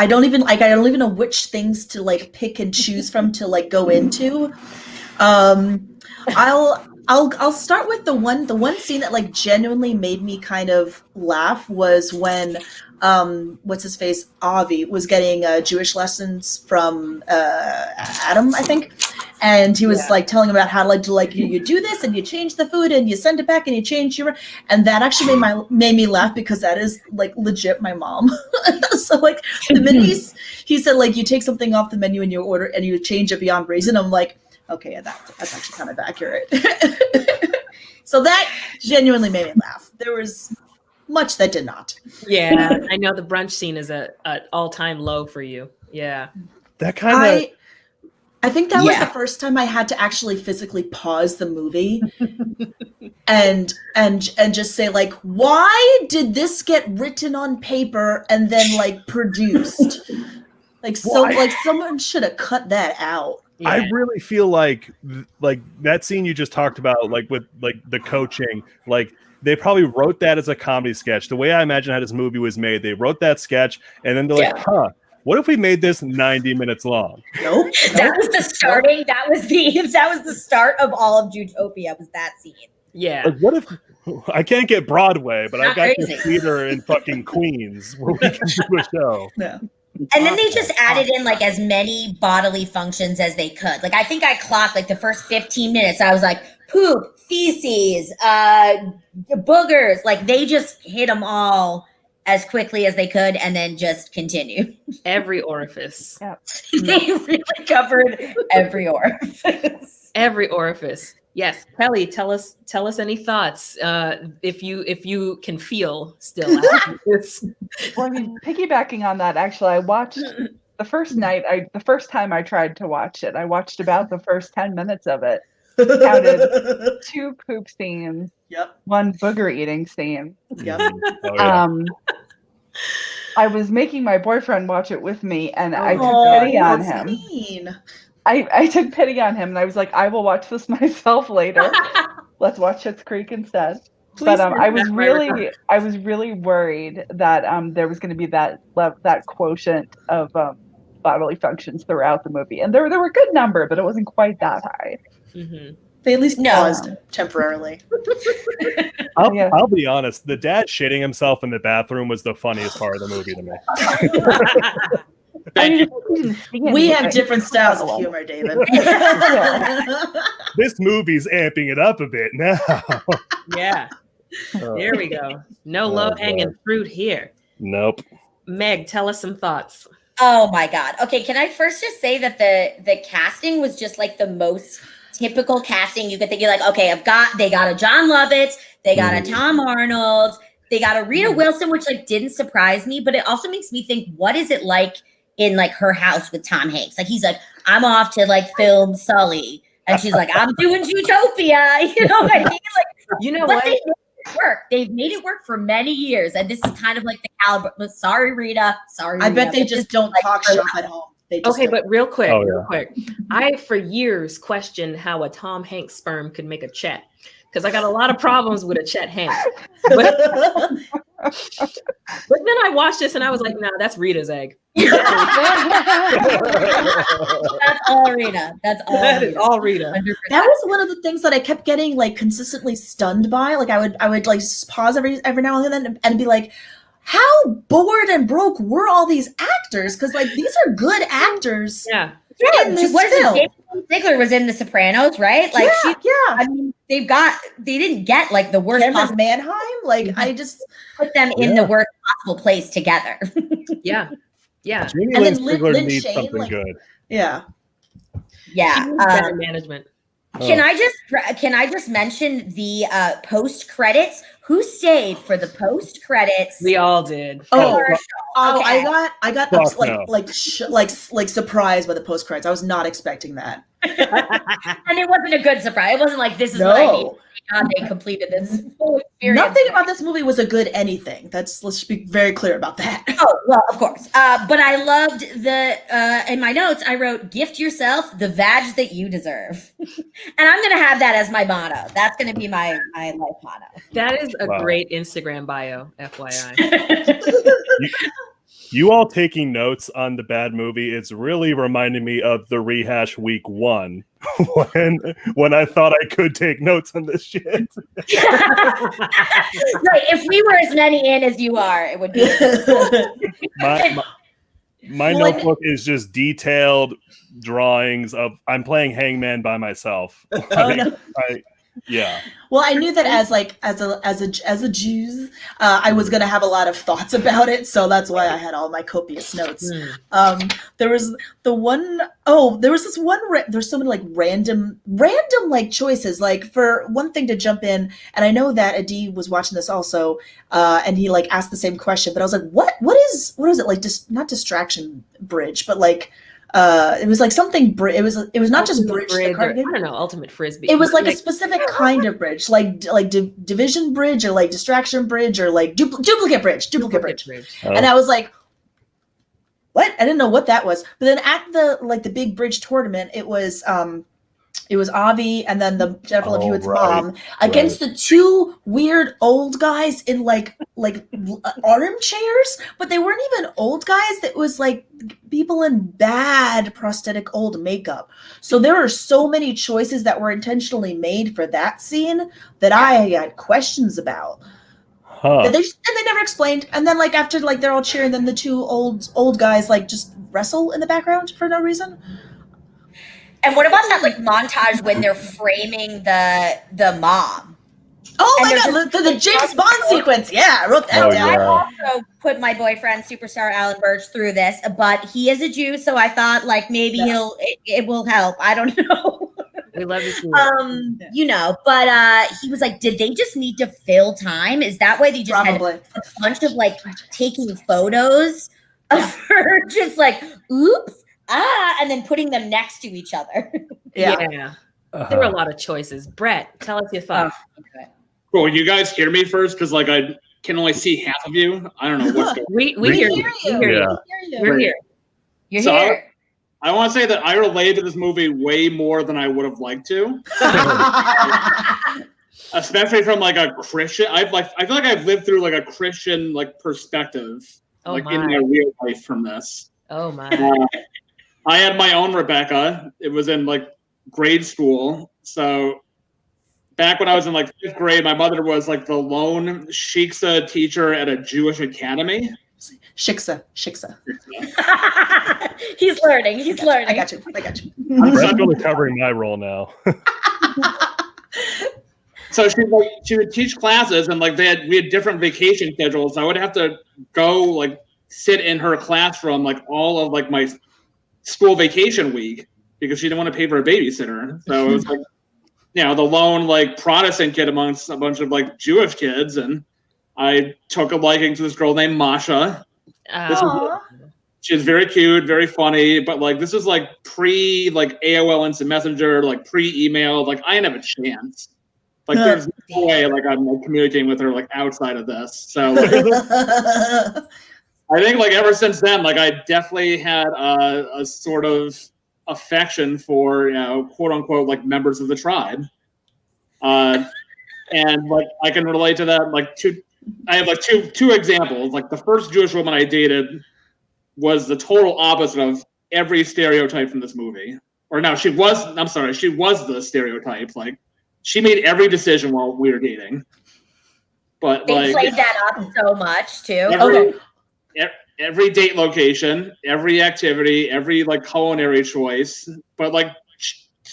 S4: don't even know which things to like pick and choose from to like go into. I'll start with the one scene that like genuinely made me kind of laugh was when what's his face, Avi, was getting Jewish lessons from Adam, I think. And he was like telling him about how to like you do this and you change the food and you send it back and you change your, and that actually made me laugh because that is like legit my mom. So like the minute he said like you take something off the menu and you order and you change it beyond reason, I'm like, okay, yeah, that's actually kind of accurate. So that genuinely made me laugh. There was much that did not.
S1: Yeah, I know the brunch scene is a all-time low for you. Yeah.
S2: That kind of.
S4: I think that was the first time I had to actually physically pause the movie and just say like, why did this get written on paper and then like produced? Like someone should have cut that out.
S2: Yeah. I really feel like that scene you just talked about, like with like the coaching, like they probably wrote that as a comedy sketch. The way I imagine how this movie was made, they wrote that sketch and then they're like, what if we made this 90 minutes long?
S4: Nope.
S5: That was the starting. That was the start of all of Zootopia. Was that scene?
S1: Yeah.
S2: Like, what if I can't get Broadway, but I got this theater in fucking Queens where we can do a show.
S4: Yeah.
S5: And then they just added in like as many bodily functions as they could. Like I think I clocked like the first 15 minutes. I was like poop, feces, boogers. Like they just hit them all as quickly as they could and then just continue.
S1: Every orifice.
S6: Yeah.
S5: They really covered every orifice.
S1: Every orifice. Yes, Kelly, tell us any thoughts. If you can feel still after this.
S6: Well, I mean, piggybacking on that, actually, I watched the first night. The first time I tried to watch it, I watched about the first 10 minutes of it. Counted 2 poop scenes.
S4: Yep.
S6: 1 booger eating scene.
S4: Yep.
S2: Oh, yeah.
S6: I was making my boyfriend watch it with me, and I took pity on him.
S4: Mean.
S6: I took pity on him, and I was like, I will watch this myself later. Let's watch Schitt's Creek instead. But I was really worried that there was going to be that quotient of bodily functions throughout the movie, and there were a good number, but it wasn't quite that high.
S1: Mm-hmm.
S4: They at least paused temporarily.
S2: I'll be honest. The dad shitting himself in the bathroom was the funniest part of the movie to me.
S4: We have different styles of humor, David.
S2: This movie's amping it up a bit now.
S1: Yeah. There we go. No low-hanging fruit here.
S2: Nope.
S1: Meg, tell us some thoughts.
S5: Oh my God. Okay, can I first just say that the casting was just like the most typical casting you could think. You're like, okay, they got a John Lovitz, they got a Tom Arnold, they got a Rita Wilson, which like didn't surprise me, but it also makes me think, what is it like in like her house with Tom Hanks? Like he's like, I'm off to like film Sully, and she's like, I'm doing Zootopia. You know what I mean? Like,
S1: you know what?
S5: They've made it work for many years, and this is kind of like the caliber. Sorry, Rita. Sorry,
S4: I bet
S5: Rita.
S4: they just don't talk shop at home.
S1: Okay, but real quick, I for years questioned how a Tom Hanks sperm could make a Chet, because I got a lot of problems with a Chet Hanks. But then I watched this and I was like, nah, that's Rita's egg.
S5: That's all Rita.
S1: That is all Rita.
S5: 100%.
S4: That was one of the things that I kept getting like consistently stunned by. Like I would like pause every now and then and be like, how bored and broke were all these actors? Because like these are good actors.
S1: Yeah.
S4: In this film.
S5: David Ziegler was in The Sopranos, right? Like I mean, they didn't get like the worst
S4: possible Mannheim. Like I just
S5: put them in the worst possible place together.
S1: Yeah.
S2: Jamie
S4: and
S2: Lynn
S4: then
S2: Sigler
S4: Lynn
S2: needs
S4: Shane,
S2: something
S4: like,
S2: good.
S5: Yeah.
S1: Better management.
S5: Can I just mention the post credits? Who stayed for the post credits?
S1: We all did.
S5: Okay.
S4: I got surprised by the post credits. I was not expecting that.
S5: And it wasn't a good surprise. It wasn't like this is what I need. God, they completed this whole experience.
S4: Nothing about this movie was a good anything. Let's be very clear about that.
S5: Oh, well, of course. But I loved in my notes, I wrote, gift yourself the vag that you deserve. And I'm going to have that as my motto. That's going to be my life motto.
S1: That is a great Instagram bio, FYI.
S2: You all taking notes on the bad movie, it's really reminding me of the Rehash week 1 when I thought I could take notes on this shit.
S5: Right. If we were as many in as you are, it would be.
S2: My notebook is just detailed drawings of I'm playing Hangman by myself. Yeah.
S4: Well, I knew that as a Jew, I was gonna have a lot of thoughts about it, so that's why I had all my copious notes. There was the one oh there was this one there's so many like random like choices. Like, for one thing, to jump in, and I know that Adi was watching this also, and he like asked the same question, but I was like, what is it like? Not distraction bridge, but like. It was like something. It was not just bridge.
S1: I don't know, ultimate frisbee.
S4: It was like a specific kind of bridge, like division bridge, or like distraction bridge, or like duplicate bridge.
S2: Oh.
S4: And I was like, what? I didn't know what that was. But then at the big bridge tournament, it was Avi and then the Jennifer Love Hewitt's mom against the two weird old guys in like armchairs, but they weren't even old guys. It was like people in bad prosthetic old makeup. So there are so many choices that were intentionally made for that scene that I had questions about. And they never explained. And then like after like they're all cheering, then the two old guys like just wrestle in the background for no reason.
S5: And what about that like montage when they're framing the mom?
S4: Oh my god, the James Bond sequence. Yeah, I wrote that down.
S5: I also put my boyfriend, superstar Alan Birch, through this, but he is a Jew, so I thought like maybe it will help. I don't know.
S1: We love to see it.
S5: You know, but he was like, did they just need to fill time? Is that why they just had a bunch of like taking photos of her just like, oops, and then putting them next to each other?
S1: Yeah. There were a lot of choices. Brett, tell us your thoughts.
S8: Cool. You guys hear me first? Because like I can only see half of you. I don't know what's going on.
S1: We hear you. We're here.
S5: You're here.
S8: I want to say that I relate to this movie way more than I would have liked to. Especially from like a Christian. I feel like I've lived through like a Christian like perspective, in my real life from this.
S1: Oh my.
S8: I had my own Rebecca. It was in like grade school. So back when I was in like 5th grade, my mother was like the lone shiksa teacher at a Jewish academy.
S4: Shiksa.
S5: He's learning.
S4: I got you.
S2: I'm really covering my role now.
S8: So she would teach classes, and like we had different vacation schedules. So I would have to go like sit in her classroom like all of like my school vacation week because she didn't want to pay for a babysitter. So it was like, the lone like Protestant kid amongst a bunch of like Jewish kids, and I took a liking to this girl named Masha. She was very cute, very funny, but like this is like pre like AOL Instant Messenger, like pre-email. Like I didn't have a chance. Like there's no way like I'm like communicating with her like outside of this. So like, I think like ever since then, like I definitely had a sort of affection for quote unquote like members of the tribe, and like I can relate to that. Like I have like two examples. Like the first Jewish woman I dated was the total opposite of every stereotype from this movie. Or no, she was the stereotype. Like she made every decision while we were dating. But
S5: they
S8: like
S5: played that up so much too.
S8: Every date location, every activity, every like culinary choice. But like,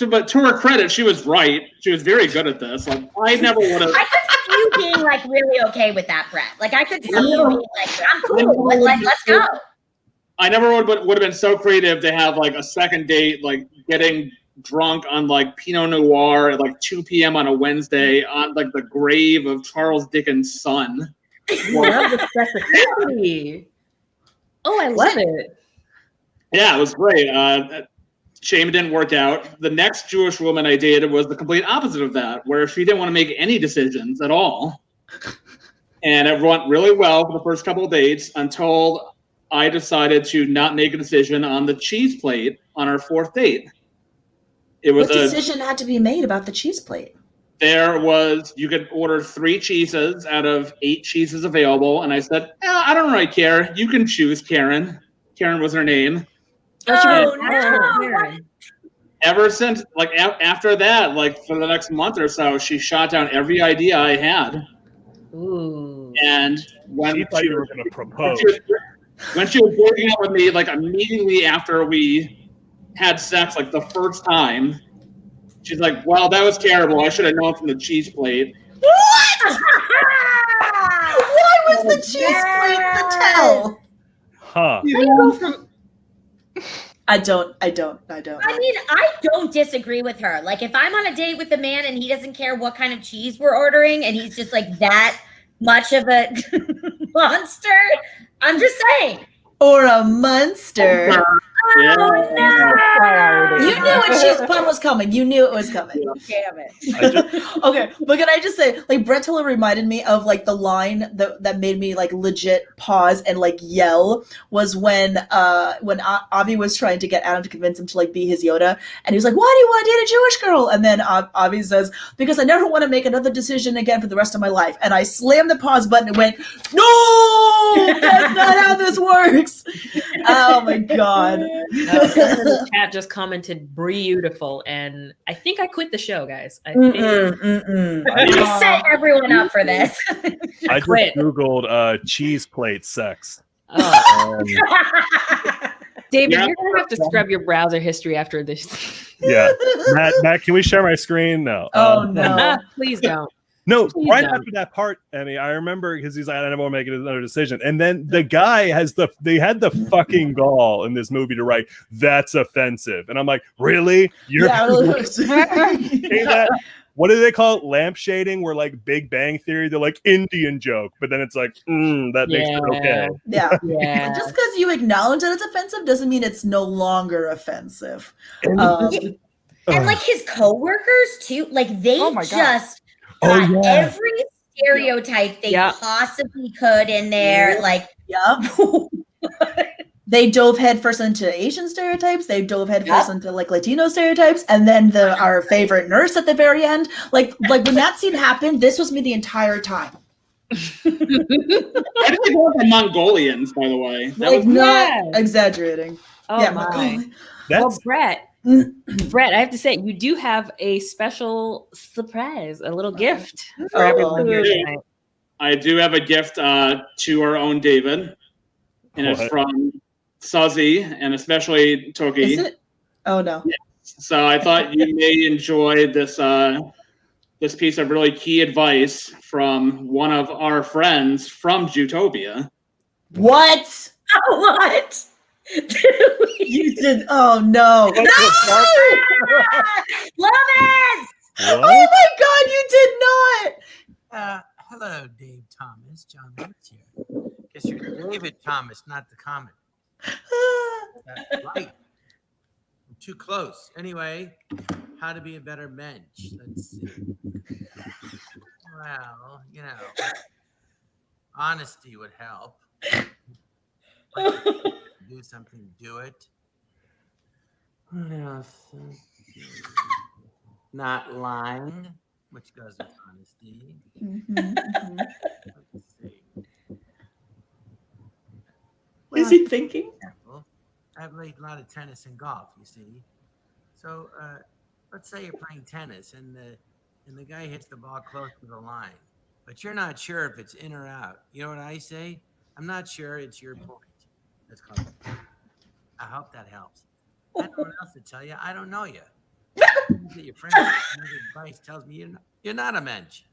S8: but to her credit, she was right. She was very good at this. Like I never would have.
S5: I could see you being like really okay with that, Brett. Like I could see you being like, I'm cool. Like let's go.
S8: I never would have been so creative to have like a second date, like getting drunk on like Pinot Noir at like 2 p.m. on a Wednesday on like the grave of Charles Dickens' son.
S1: Love the specificity. Oh, I love it.
S8: Yeah, it was great. Shame it didn't work out. The next Jewish woman I dated was the complete opposite of that, where she didn't want to make any decisions at all. And it went really well for the first couple of dates until I decided to not make a decision on the cheese plate on our 4th date.
S4: What decision had to be made about the cheese plate?
S8: You could order 3 cheeses out of 8 cheeses available. And I said, I don't really care. You can choose, Karen. Karen was her name.
S5: Oh, no.
S8: Ever since, like, after that, like, for the next month or so, she shot down every idea I had.
S1: Ooh.
S8: And when
S2: she thought you were going to propose.
S8: When she was breaking up with me, like, immediately after we had sex, like, the first time, She's like, well, that was terrible. I should have known from the cheese plate.
S4: What? Why was the cheese plate the tell?
S2: Huh.
S1: How do you go from
S4: I don't.
S9: I mean, I don't disagree with her. Like, if I'm on a date with a man and he doesn't care what kind of cheese we're ordering and he's just like that much of a monster, I'm just saying.
S4: Or a monster.
S8: Yeah.
S9: Oh, no!
S4: You knew a cheese pun was coming. You knew it was coming.
S9: Damn it.
S4: Okay, but can I just say, like, Brett totally reminded me of like the line that made me like legit pause and like yell was when Avi was trying to get Adam to convince him to like be his Yoda, and he was like, "Why do you want to date a Jewish girl?" And then Avi says, "Because I never want to make another decision again for the rest of my life." And I slammed the pause button and went, "No, that's not how this works." Oh my god.
S1: the chat just commented beautiful, and I think I quit the show, guys. I think
S9: I set everyone up for this.
S2: I just
S1: quit.
S2: Googled cheese plate sex.
S1: Oh.
S2: Um,
S1: David,
S8: Yeah.
S1: you're gonna have to scrub your browser history after this.
S2: yeah. Matt, can we share my screen? No.
S4: Oh no.
S1: Please don't.
S2: No,
S1: Please
S2: right
S1: don't.
S2: after that part, Emmy, I remember because he's like, I don't want to make another decision. And then the guy they had the fucking gall in this movie to write, that's offensive. And I'm like, really? You're saying that? What do they call it? Lampshading, where like Big Bang Theory, they're like Indian joke, but then it's like, that makes it okay.
S4: Yeah.
S1: Yeah.
S4: Just because you acknowledge that it's offensive doesn't mean it's no longer offensive.
S9: And like his coworkers too, like they
S6: Oh my God.
S9: just
S2: Oh,
S9: got
S2: yeah.
S9: every stereotype they
S1: Yeah.
S9: possibly could in there. Like,
S4: Yep. They dove headfirst into Asian stereotypes. They dove headfirst into like Latino stereotypes, and then our favorite nurse at the very end. Like when that scene happened, this was me the entire time.
S8: I didn't think about the Mongolians, by the way. That
S4: Like
S8: was
S4: not exaggerating.
S1: Oh
S4: Yeah,
S1: my.
S2: That's
S1: Well, Brett, I have to say, you do have a special surprise, a little gift for everyone here tonight.
S8: I do have a gift to our own David, and it's
S2: What?
S8: from Suzy and especially Tooky.
S4: Is it? Oh no.
S8: So I thought you may enjoy this this piece of really key advice from one of our friends from Jutopia.
S4: What?
S9: what?
S4: You did? Oh no!
S2: What the
S9: Love it!
S2: fuck?
S4: Oh my God! You did not.
S10: Hello, Dave Thomas. John Lutz here. Guess you're David Thomas, not the comic. Right. I'm too close. Anyway, how to be a better mensch. Let's see. Well, honesty would help. Do something, do it. What else? Not lying, which goes with honesty. Let's see.
S4: Is he thinking?
S10: Careful. I've played a lot of tennis and golf, you see. So let's say you're playing tennis and the guy hits the ball close to the line, but you're not sure if it's in or out. You know what I say? I'm not sure, it's your point. That's called. I hope that helps. I don't know what else to tell you. I don't know you. Your friend advice tells me you're not a mensch.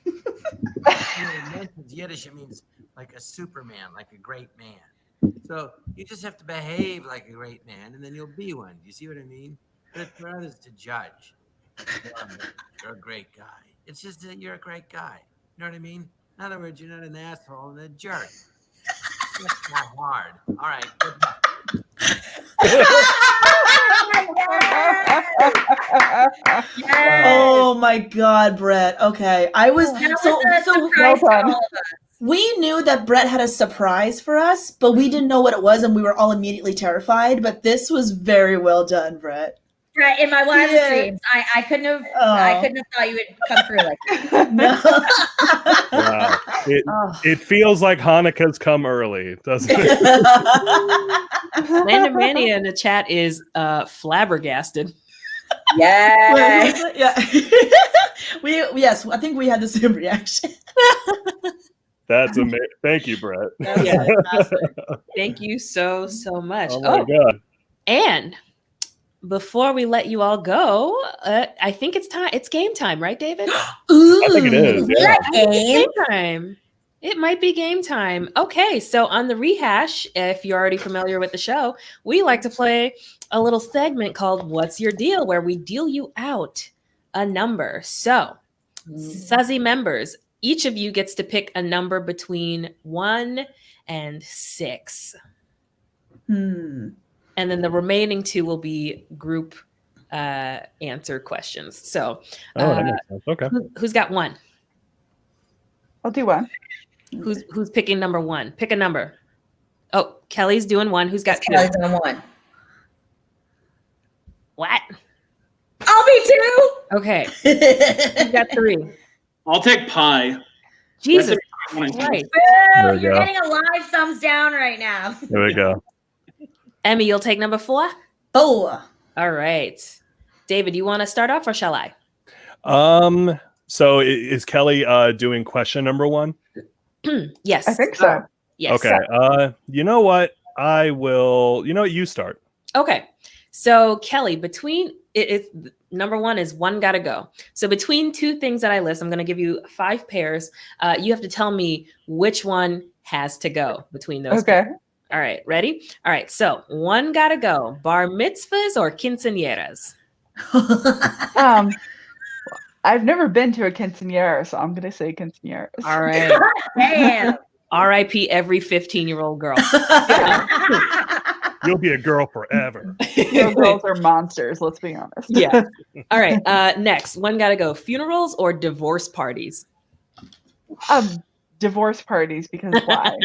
S10: Mensch in Yiddish, it means like a superman, like a great man. So you just have to behave like a great man, and then you'll be one. You see what I mean? But it's for others to judge. You're a great guy. It's just that you're a great guy. You know what I mean? In other words, you're not an asshole and a jerk. That's not hard. All right. Good luck.
S4: Oh my God, Brett. Okay, I was
S9: That was
S4: so
S9: a surprise
S6: well
S9: to
S6: done.
S9: all of us.
S4: we knew that Brett had a surprise for us, but we didn't know what it was, and we were all immediately terrified. But this was very well done, Brett.
S9: Right, in my wildest
S4: Yeah.
S9: dreams, I couldn't have.
S4: Oh.
S9: I couldn't have thought you would come through like that.
S4: No.
S2: Wow.
S4: Oh.
S2: It feels like Hanukkah's come early, doesn't it?
S1: Landon Mania in the chat is flabbergasted.
S9: Yeah.
S4: Yeah. Yes, I think we had the same reaction.
S2: That's amazing. Thank you, Brett.
S1: Thank you so much.
S2: Oh my God.
S1: And before we let you all go, I think it's time. It's game time, right, David?
S2: I think it is. Yeah.
S9: Game.
S1: Game time. It might be game time. Okay, so on the Rehash, if you're already familiar with the show, we like to play a little segment called What's Your Deal, where we deal you out a number. So, Suzzy members, each of you gets to pick a number between 1 and 6. And then the remaining 2 will be group answer questions. So,
S2: that makes sense. Okay.
S1: who's got 1?
S6: I'll do 1.
S1: Who's picking number 1? Pick a number. Oh, Kelly's doing 1. Who's got 2?
S9: Kelly's doing 1.
S1: What?
S9: I'll be 2.
S1: Okay. Who's got 3?
S8: I'll take pie.
S1: Jesus
S8: Christ.
S1: Christ.
S9: Boo, you're getting a live thumbs down right now.
S2: There we go.
S1: Emmy, you'll take number 4?
S4: 4.
S1: All right. David, you want to start off or shall I?
S2: So is Kelly doing question number 1?
S1: Yes.
S6: I think so.
S1: Yes.
S2: Okay. You know what? I will. You know what? You start.
S1: Okay. So Kelly, between number 1 is one gotta go. So between 2 things that I list, I'm going to give you 5 pairs. You have to tell me which one has to go between those.
S6: Okay.
S1: All right. Ready? All right. So one gotta go. Bar mitzvahs or quinceañeras?
S6: I've never been to a quinceañera, so I'm going to say quinceañeras.
S1: All right.
S9: Damn.
S1: R.I.P. every 15-year-old girl.
S2: You'll be a girl forever.
S6: Your girls are monsters, let's be honest.
S1: Yeah. All right. Next, one gotta go. Funerals or divorce parties?
S6: Divorce parties, because why?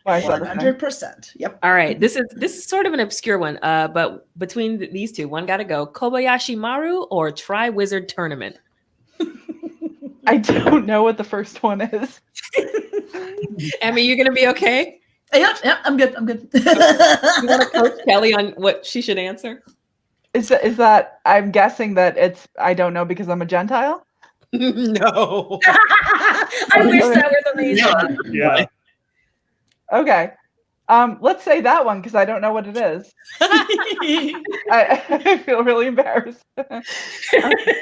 S6: Why is that a thing?
S4: 100%. Yep.
S1: All right. This is sort of an obscure one. But between these 2, one gotta go. Kobayashi Maru or Tri Wizard Tournament?
S6: I don't know what the first one is.
S1: Emmy, you gonna be okay?
S4: Yep, I'm good.
S1: You want to coach Kelly on what she should answer?
S6: Is that I'm guessing that it's I don't know because I'm a Gentile?
S1: No.
S9: I wish that were the reason.
S2: Yeah.
S6: Okay. Let's say that one because I don't know what it is. I feel really embarrassed.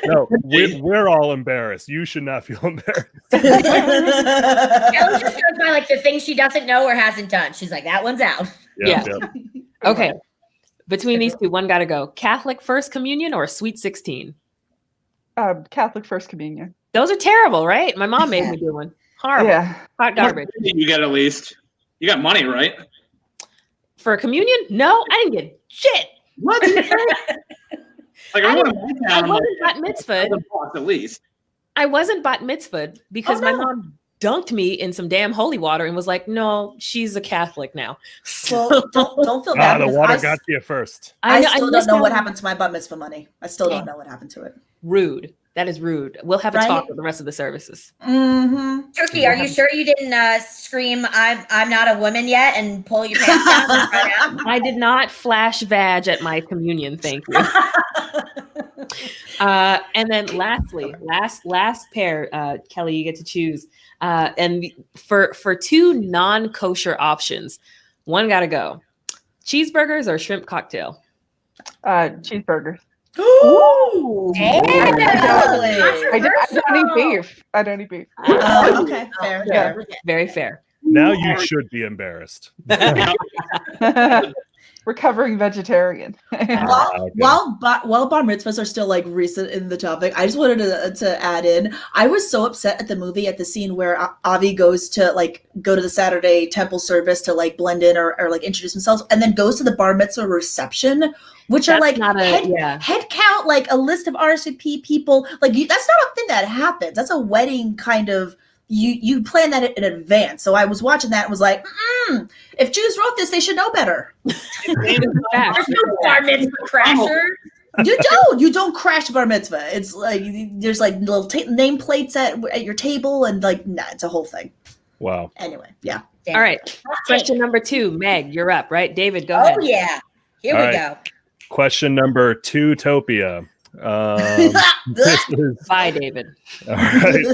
S2: No, we're all embarrassed. You should not feel embarrassed.
S9: Kelly just goes by like the things she doesn't know or hasn't done. She's like, that one's out.
S1: Yeah. Okay. Between these 2, one gotta go. Catholic First Communion or Sweet 16?
S6: Catholic First Communion.
S1: Those are terrible, right? My mom made me do one. Horrible.
S6: Yeah.
S1: Hot garbage.
S8: You get at least. You got money, right?
S1: For a communion? No, I didn't get shit.
S8: What? Like
S1: I
S8: I
S1: wasn't bat mitzvahed.
S8: at least.
S1: I wasn't bat mitzvahed because my mom dunked me in some damn holy water and was like, "No, she's a Catholic now."
S4: Well, don't feel bad.
S2: The water got to you first.
S4: I still don't know what happened to my bat mitzvah money. I still don't know what happened to it.
S1: Rude. That is rude. We'll have a talk with the rest of the services.
S4: Mm-hmm.
S9: Tooky, are you sure you didn't scream I'm not a woman yet and pull your pants down and run out?
S1: I did not flash vag at my communion, thank you. And then lastly, last pair, Kelly, you get to choose. And for 2 non-kosher options, one gotta go. Cheeseburgers or shrimp cocktail?
S6: Cheeseburgers.
S4: Ooh.
S9: Damn.
S6: I don't eat beef. I don't eat beef.
S4: Okay, fair.
S6: Yeah.
S1: Very fair.
S2: Now you should be embarrassed.
S6: Recovering vegetarian.
S4: While bar mitzvahs are still like recent in the topic, I just wanted to add in. I was so upset at the movie at the scene where Avi goes to go to the Saturday temple service to like blend in or like introduce themselves, and then goes to the bar mitzvah reception, which
S1: That's
S4: are like
S1: not
S4: head count, like a list of RSVP people. Like that's not a thing that happens. That's a wedding kind of. You plan that in advance. So I was watching that and was like, if Jews wrote this, they should know better.
S9: There's no bar mitzvah crasher.
S4: You don't crash bar mitzvah. It's like there's like little nameplates at your table and like it's a whole thing.
S2: Wow.
S4: Anyway, yeah.
S9: Damn.
S1: All right. Question number 2, Meg, you're up, right? David, go ahead.
S9: Oh yeah. Here we go.
S2: Question number 2, Topia.
S1: Bye, David.
S2: All right.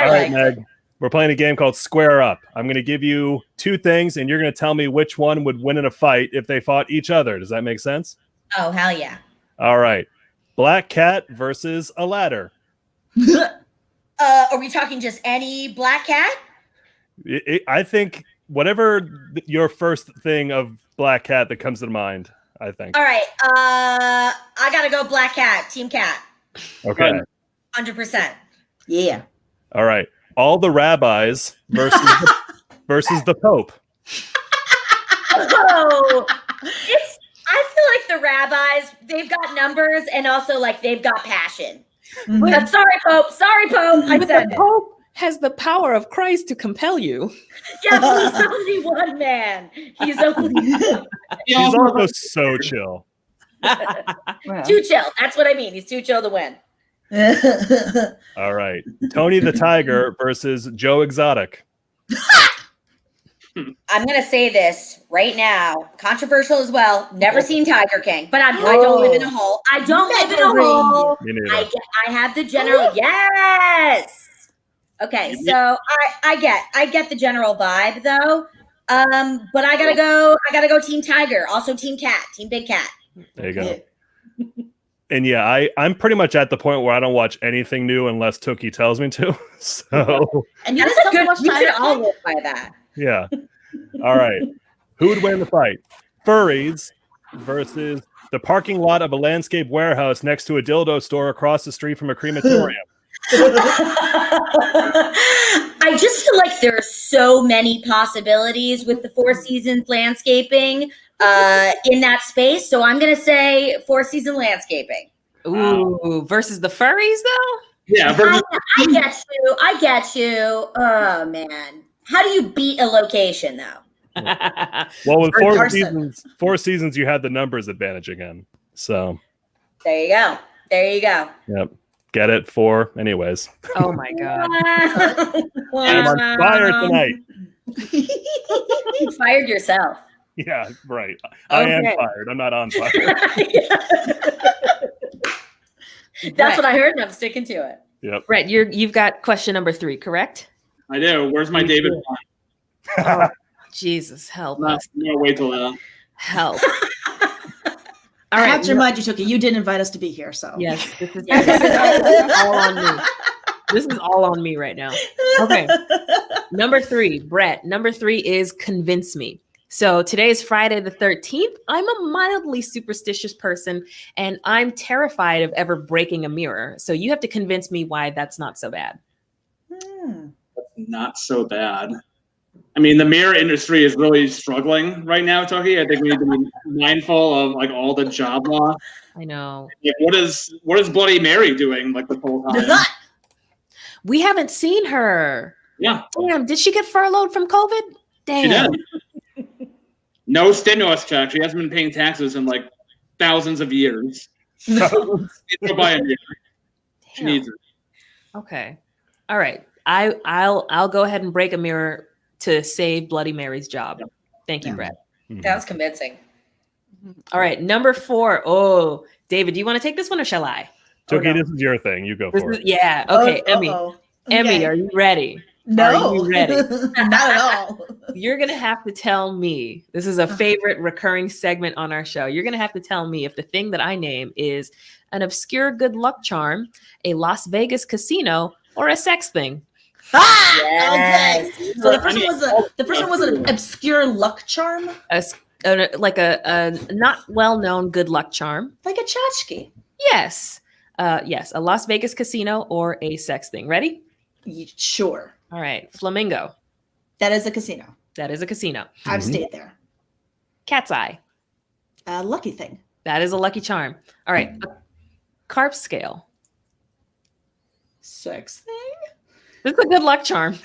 S2: All right, Meg. We're playing a game called Square Up. I'm going to give you 2 things, and you're going to tell me which one would win in a fight if they fought each other. Does that make sense?
S9: Oh, hell yeah.
S2: All right. Black cat versus a ladder.
S9: Are we talking just any black cat?
S2: I think whatever your first thing of black cat that comes to mind, I think.
S9: All right. I gotta go black cat, team cat.
S2: Okay.
S9: 100%.
S4: Yeah.
S2: All right. All the rabbis versus versus the Pope.
S9: Oh, I feel like the rabbis, they've got numbers and also like they've got passion. I'm sorry, Pope. Sorry, Pope. I said
S1: the Pope has the power of Christ to compel you.
S9: Yeah, but he's only one man. He's only
S2: He's also so chill.
S9: too chill. That's what I mean. He's too chill to win.
S2: All right. Tony the Tiger versus Joe Exotic.
S9: I'm going to say this right now. Controversial as well. Never seen Tiger King, but I don't live in a hole. I don't live in a hole.
S2: Me neither.
S9: I have the general. Yes. Okay, so I get the general vibe though. But I gotta go Team Tiger. Also Team Cat. Team Big Cat.
S2: There you go. And yeah, I'm pretty much at the point where I don't watch anything new unless Tooky tells me to. So
S4: And you
S9: That's
S4: just
S9: a good.
S4: watch
S9: We
S4: Tiger
S9: should all
S4: King?
S9: live by that.
S2: yeah. All right. Who would win the fight? Furries versus the parking lot of a landscape warehouse next to a dildo store across the street from a crematorium.
S9: I just feel like there are so many possibilities with the Four Seasons landscaping in that space. So I'm gonna say Four Season landscaping.
S1: Ooh, versus the furries though?
S8: Yeah, versus
S9: I get you. Oh man. How do you beat a location though?
S2: Well, with
S4: Or
S2: four seasons, you had the numbers advantage again. So
S9: There you go.
S2: yep. Get it for anyways.
S1: Oh my god.
S2: I'm on fire tonight.
S9: You fired yourself.
S2: Yeah, right. I am
S1: Okay.
S2: fired. I'm not on fire.
S9: That's what I heard, and I'm sticking to it.
S2: Yep.
S1: Brett, you've got question number 3, correct?
S8: I do. Where's my David?
S1: Oh, Jesus, help
S8: I'm
S1: us.
S8: gonna wait till that.
S1: Help.
S4: I
S1: All
S4: have
S1: right.
S4: to remind you, Tookie, you didn't invite us to be here, so.
S1: Yes, this is all on me. This is all on me right now. Okay. Number 3, Brett. Number 3 is convince me. So today is Friday the 13th. I'm a mildly superstitious person, and I'm terrified of ever breaking a mirror. So you have to convince me why that's not so bad.
S8: Not so bad. I mean, the mirror industry is really struggling right now, Tookie. I think we need to be mindful of like all the job loss.
S1: I know.
S8: Like, what is Bloody Mary doing like the whole time?
S1: We haven't seen her.
S8: Yeah,
S1: Damn, did she get furloughed from COVID?
S8: she
S1: Damn.
S8: did. No stimulus check. She hasn't been paying taxes in like thousands of years. She needs to buy a mirror. She
S1: Damn.
S8: needs it.
S1: Okay. All right. I'll go ahead and break a mirror to save Bloody Mary's job. Thank you, Brett.
S9: That was convincing.
S1: All right. Number 4. Oh, David, do you want to take this one or shall I?
S2: Tookie, this is your thing. You go for it.
S1: Yeah. Okay. Emmy.
S4: Uh-oh.
S1: Emmy,
S4: Okay.
S1: are you ready?
S4: No.
S1: Are you ready?
S4: Not at all.
S1: You're going to have to tell me. This is a favorite recurring segment on our show. You're going to have to tell me if the thing that I name is an obscure good luck charm, a Las Vegas casino, or a sex thing.
S4: Ah!
S9: Yes.
S4: Okay. So the first one was an obscure luck charm,
S1: Like a not well-known good luck charm.
S4: like a tchotchke.
S1: Yes. Yes, a Las Vegas casino or a sex thing. Ready?
S4: Sure.
S1: All right. Flamingo.
S4: That is a casino.
S1: That is a casino.
S4: I've stayed there.
S1: Cat's eye.
S4: A lucky thing.
S1: That is a lucky charm. All right. A carp scale.
S4: Sex thing?
S1: This is a good luck charm.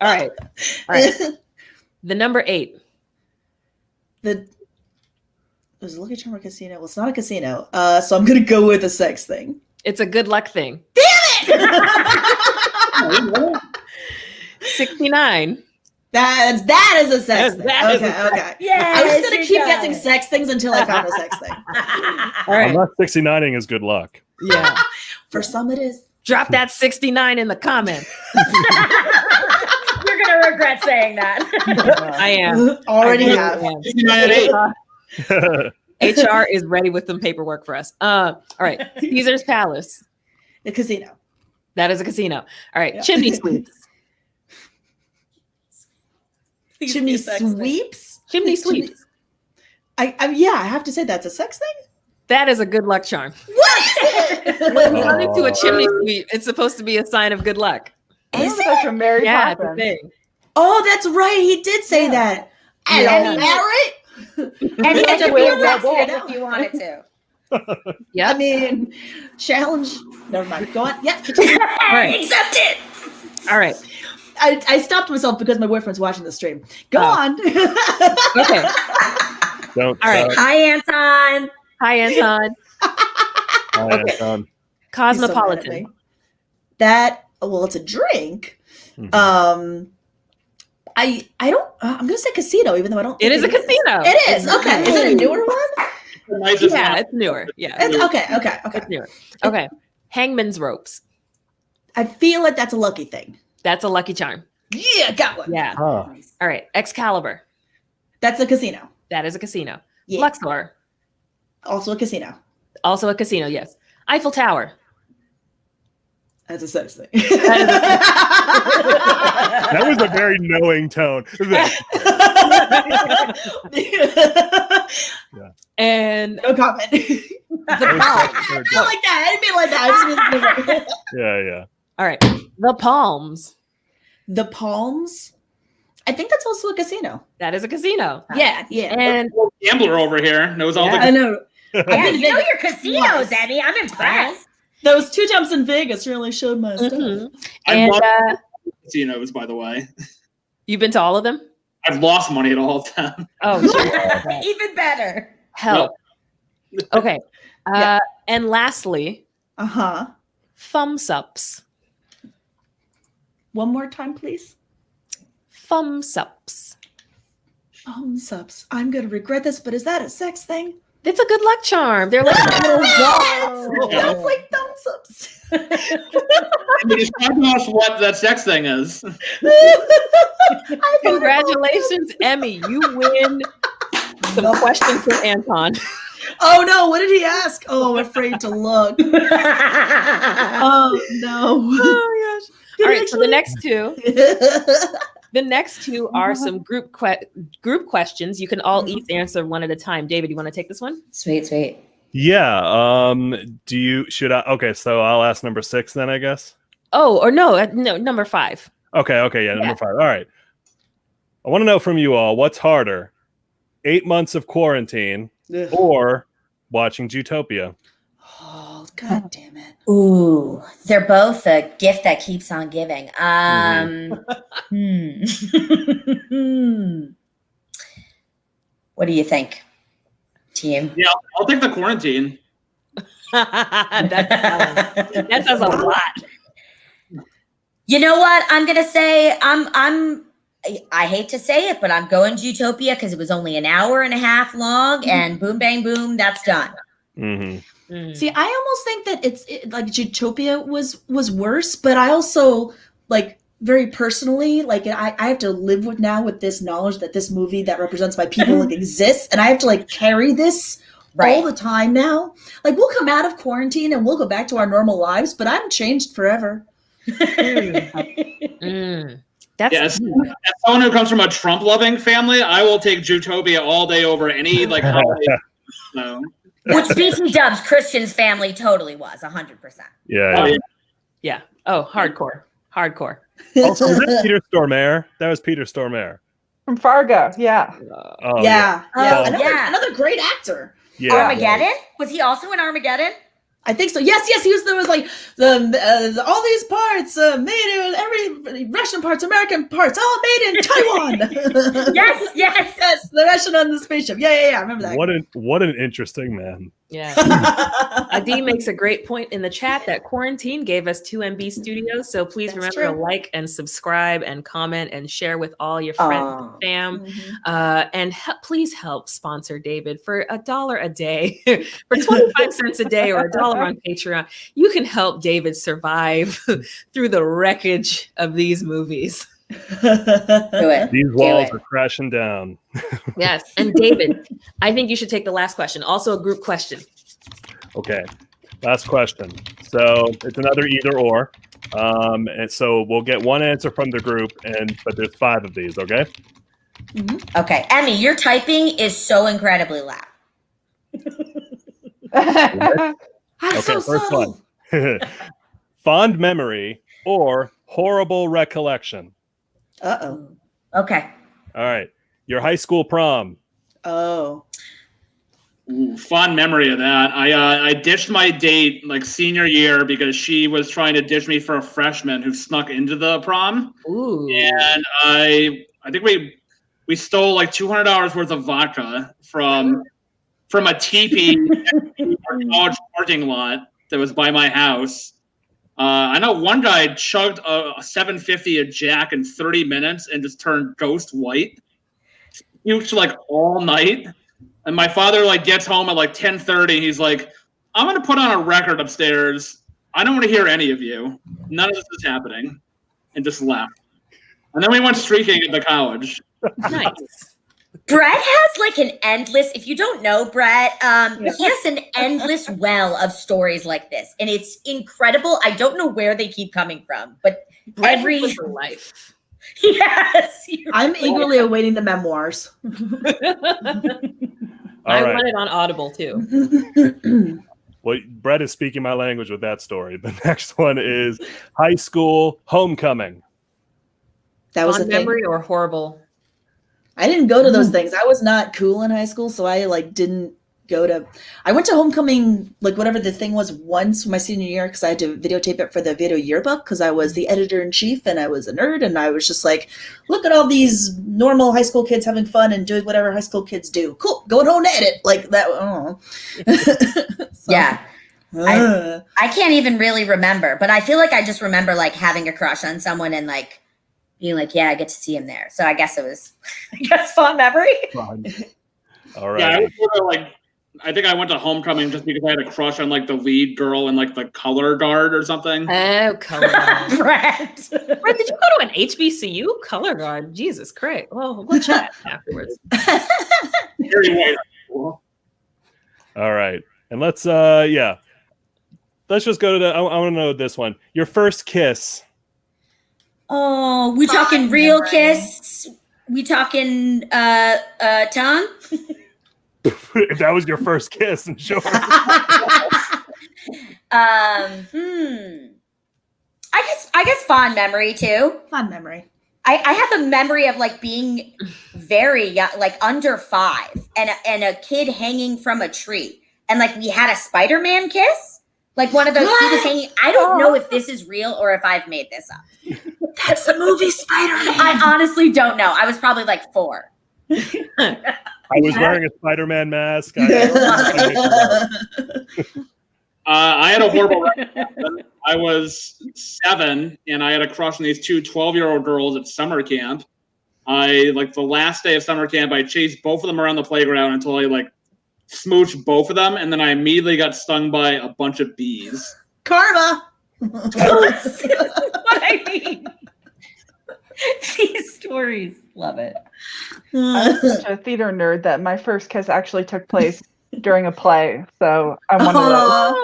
S1: All right. All right. The number 8.
S4: It was a lucky charm or casino. Well, it's not a casino. So I'm gonna go with a sex thing.
S1: It's a good luck thing. 69.
S4: That is a sex thing.
S1: That is a
S4: Okay.
S9: Yes,
S4: I was gonna
S9: you
S4: keep
S9: got
S4: guessing
S9: it.
S4: sex things until I found a sex thing.
S1: All right.
S2: Unless 69ing is good luck.
S1: Yeah.
S4: For some, it is.
S1: Drop that 69 in the comments.
S9: You're gonna regret regret saying that.
S1: I am.
S4: Already
S1: I
S4: have.
S1: am.
S8: 69 at 8.
S1: HR is ready with some paperwork for us. All right. Caesar's Palace.
S4: The casino.
S1: That is a casino. All right.
S4: Yeah.
S1: Chimney sweeps.
S4: Chimney sweeps.
S1: Chimney sweeps.
S4: Yeah, I have to say that's a sex thing.
S1: That is a good luck charm.
S4: What?
S1: When you run into a chimney sweep, it's supposed to be a sign of good luck.
S6: Is it? From Mary
S1: Yeah, it's a
S6: Poppins.
S1: thing.
S4: Oh, that's right. He did say that. Hello,
S9: Yeah.
S4: Barrett.
S9: And you
S6: That's
S9: can
S6: a
S9: be
S6: weird
S9: arrested
S6: rebel.
S9: if you wanted to.
S1: Yeah.
S4: I mean, challenge. Never mind. Go on. Yeah. Continue.
S1: Right.
S9: Accept it.
S1: All right.
S4: I stopped myself because my boyfriend's watching the stream. Go on.
S1: Okay.
S2: Don't.
S1: All right.
S9: Hi, Anton.
S1: Hi, Anton.
S2: Okay.
S4: He's so mad at
S1: Cosmopolitan.
S4: me. That it's a drink.
S2: Mhm.
S4: I don't. I'm gonna say casino, even though I don't.
S1: It
S4: think
S1: is a casino.
S4: It is okay. Is it a newer one?
S1: Yeah, it's newer. Yeah,
S4: It's okay.
S1: it's newer. Okay. Hangman's ropes.
S4: I feel like that's a lucky thing.
S1: That's a lucky charm.
S4: Yeah, got one.
S1: Yeah.
S2: Huh.
S1: All right. Excalibur.
S4: That's a casino.
S1: That is a casino.
S4: Yeah.
S1: Luxor.
S4: Also a casino.
S1: Also a casino. Yes. Eiffel Tower.
S4: That's a sex thing.
S2: That was a very knowing tone.
S1: And
S4: No comment. I don't like that. I didn't mean it like that. I just mean
S2: Yeah.
S1: all right. The Palms.
S4: the Palms. I think that's also a casino.
S1: That is a casino.
S4: Yeah.
S1: And
S8: Gambler over here knows all
S1: Yeah.
S4: I
S8: the.
S4: know.
S9: Yeah,
S4: been
S9: you know
S4: Vegas
S9: your casinos,
S4: once.
S9: Emmy. I'm impressed.
S4: Those 2 jumps in Vegas really showed my stuff.
S1: mhm.
S8: I
S1: And
S8: love casinos, by the way.
S1: you've been to all of them?
S8: I've lost money at all of them.
S1: Oh, geez.
S9: Even better.
S1: Hell. Okay. And lastly,
S4: Uh-huh.
S1: thumbs ups.
S4: One more time, please.
S1: Thumbs ups.
S4: Thumbs ups. I'm gonna regret this, but is that a sex thing?
S1: It's a good luck charm. They're like
S4: That's like thumbs ups.
S8: I mean, just talk to us what that sex thing is.
S1: Congratulations, Emmy. You win some questions from Anton.
S4: Oh no, what did he ask? Oh, I'm afraid to look. Oh no.
S1: Oh my gosh. All right, so the next two are some group questions. You can all each answer one at a time. David, you want to take this one?
S5: Sweet.
S2: Yeah. Okay, so I'll ask number 6 then, I guess.
S1: Oh, or no, number 5.
S2: Okay, yeah, number 5. All right. I want to know from you all, what's harder? 8 months of quarantine or watching Zootopia?
S4: Oh, god damn it.
S9: Ooh, they're both a gift that keeps on giving. What do you think, team?
S8: Yeah, I'll take the quarantine.
S1: That says a lot.
S9: You know what? I'm gonna say I hate to say it, but I'm going Zootopia because it was only an hour and a half long, and boom, bang, boom, that's done.
S2: Mm-hmm.
S4: See, I almost think that like Zootopia was worse, but I also like very personally, like I have to live with this knowledge that this movie that represents my people like exists, and I have to like carry this all the time now. Like we'll come out of quarantine and we'll go back to our normal lives, but I'm changed forever.
S1: That's
S8: Yes. As someone who comes from a Trump-loving family, I will take Zootopia all day over any like holiday. No.
S9: Which BT Dubs Christian's family totally was 100%.
S2: Yeah.
S1: Yeah. Oh, hardcore.
S2: Also, was that Peter Stormare? That was Peter Stormare.
S6: From Fargo, yeah.
S2: Oh,
S4: yeah.
S9: Oh,
S4: Another great actor.
S2: Yeah.
S9: Armageddon? Was he also in Armageddon?
S4: I think so. Yes, he was. There was like all these parts made in every Russian parts, American parts, all made in Taiwan. yes. The Russian on the spaceship. Yeah. I remember that.
S2: What an interesting man.
S1: Yeah. Adi makes a great point in the chat that quarantine gave us 2MB Studios. So please remember to like and subscribe and comment and share with all your friends and fam. And please help sponsor David for $1 a day, for 25 cents a day, or $1 on Patreon. You can help David survive through the wreckage of these movies.
S5: Do it.
S2: These
S5: Do
S2: walls
S5: it.
S2: are crashing down.
S1: Yes. And David, I think you should take the last question. Also a group question.
S2: Okay. Last question. So it's another either or. And so we'll get one answer from the group, but there's 5 of these, okay?
S9: Okay, Emmy, your typing is so incredibly loud.
S4: I'm
S2: Okay,
S4: so
S2: first
S4: subtle.
S2: one. Fond memory or horrible recollection.
S4: Uh-oh.
S9: Okay.
S2: All right. Your high school prom.
S4: Oh.
S8: Ooh, fond memory of that. I ditched my date like senior year because she was trying to ditch me for a freshman who snuck into the prom.
S1: Ooh.
S8: And I think we stole like $200 worth of vodka from a teepee in our college parking lot that was by my house. I know one guy chugged a 750 of Jack in 30 minutes and just turned ghost white. Puked like all night. And my father like gets home at like 10:30. He's like, I'm gonna put on a record upstairs. I don't want to hear any of you. None of this is happening. And just left. And then we went streaking into college.
S1: Nice.
S9: Brett has like an endless, if you don't know Brett, he has an endless well of stories like this. And it's incredible. I don't know where they keep coming from, but
S1: Brett
S9: every
S1: lives a life.
S9: Yes.
S4: I'm eagerly awaiting the memoirs.
S2: All
S1: I
S2: right.
S1: want it on Audible too.
S2: Well, Brett is speaking my language with that story. The next one is high school homecoming.
S4: That was a
S1: Fond
S4: thing.
S1: memory or horrible?
S4: I didn't go to those things. I was not cool in high school, so I like didn't go to. I went to homecoming, like whatever the thing was, once my senior year because I had to videotape it for the video yearbook because I was the editor in chief and I was a nerd and I was just like, look at all these normal high school kids having fun and doing whatever high school kids do. Cool, going home to edit like that. Oh. So,
S9: Yeah. I can't even really remember, but I feel like I just remember like having a crush on someone and like being like, yeah, I get to see him there. So I guess it was, fond memory.
S2: All right.
S8: Yeah, I was sort of like, I think I went to homecoming just because I had a crush on like the lead girl in like the color guard or something.
S1: Oh, color guard.
S9: Brett.
S1: Brett, did you go to an HBCU? Color guard. Jesus Christ. Well, we'll chat afterwards.
S8: Very white.
S2: All right. And let's just go to I want to know this one. Your first kiss.
S9: Oh, we talking real kiss? We talking tongue?
S2: If that was your first kiss, I'm sure.
S9: I guess fond memory too.
S4: Fond memory.
S9: I have a memory of like being very young, like under 5, and a kid hanging from a tree, and like we had a Spider-Man kiss, like one of those. He was hanging. I don't know if this is real or if I've made this up.
S4: That's the movie Spider-Man.
S9: I honestly don't know. I was probably like 4.
S2: I was wearing a Spider-Man mask. I
S8: had a horrible recollection. I was 7 and I had a crush on these 2 12-year-old girls at summer camp. The last day of summer camp, I chased both of them around the playground until I like smooched both of them, and then I immediately got stung by a bunch of bees.
S4: Karma.
S9: What I mean. These stories. Love it.
S6: I'm such a theater nerd that my first kiss actually took place during a play. So I'm one of those.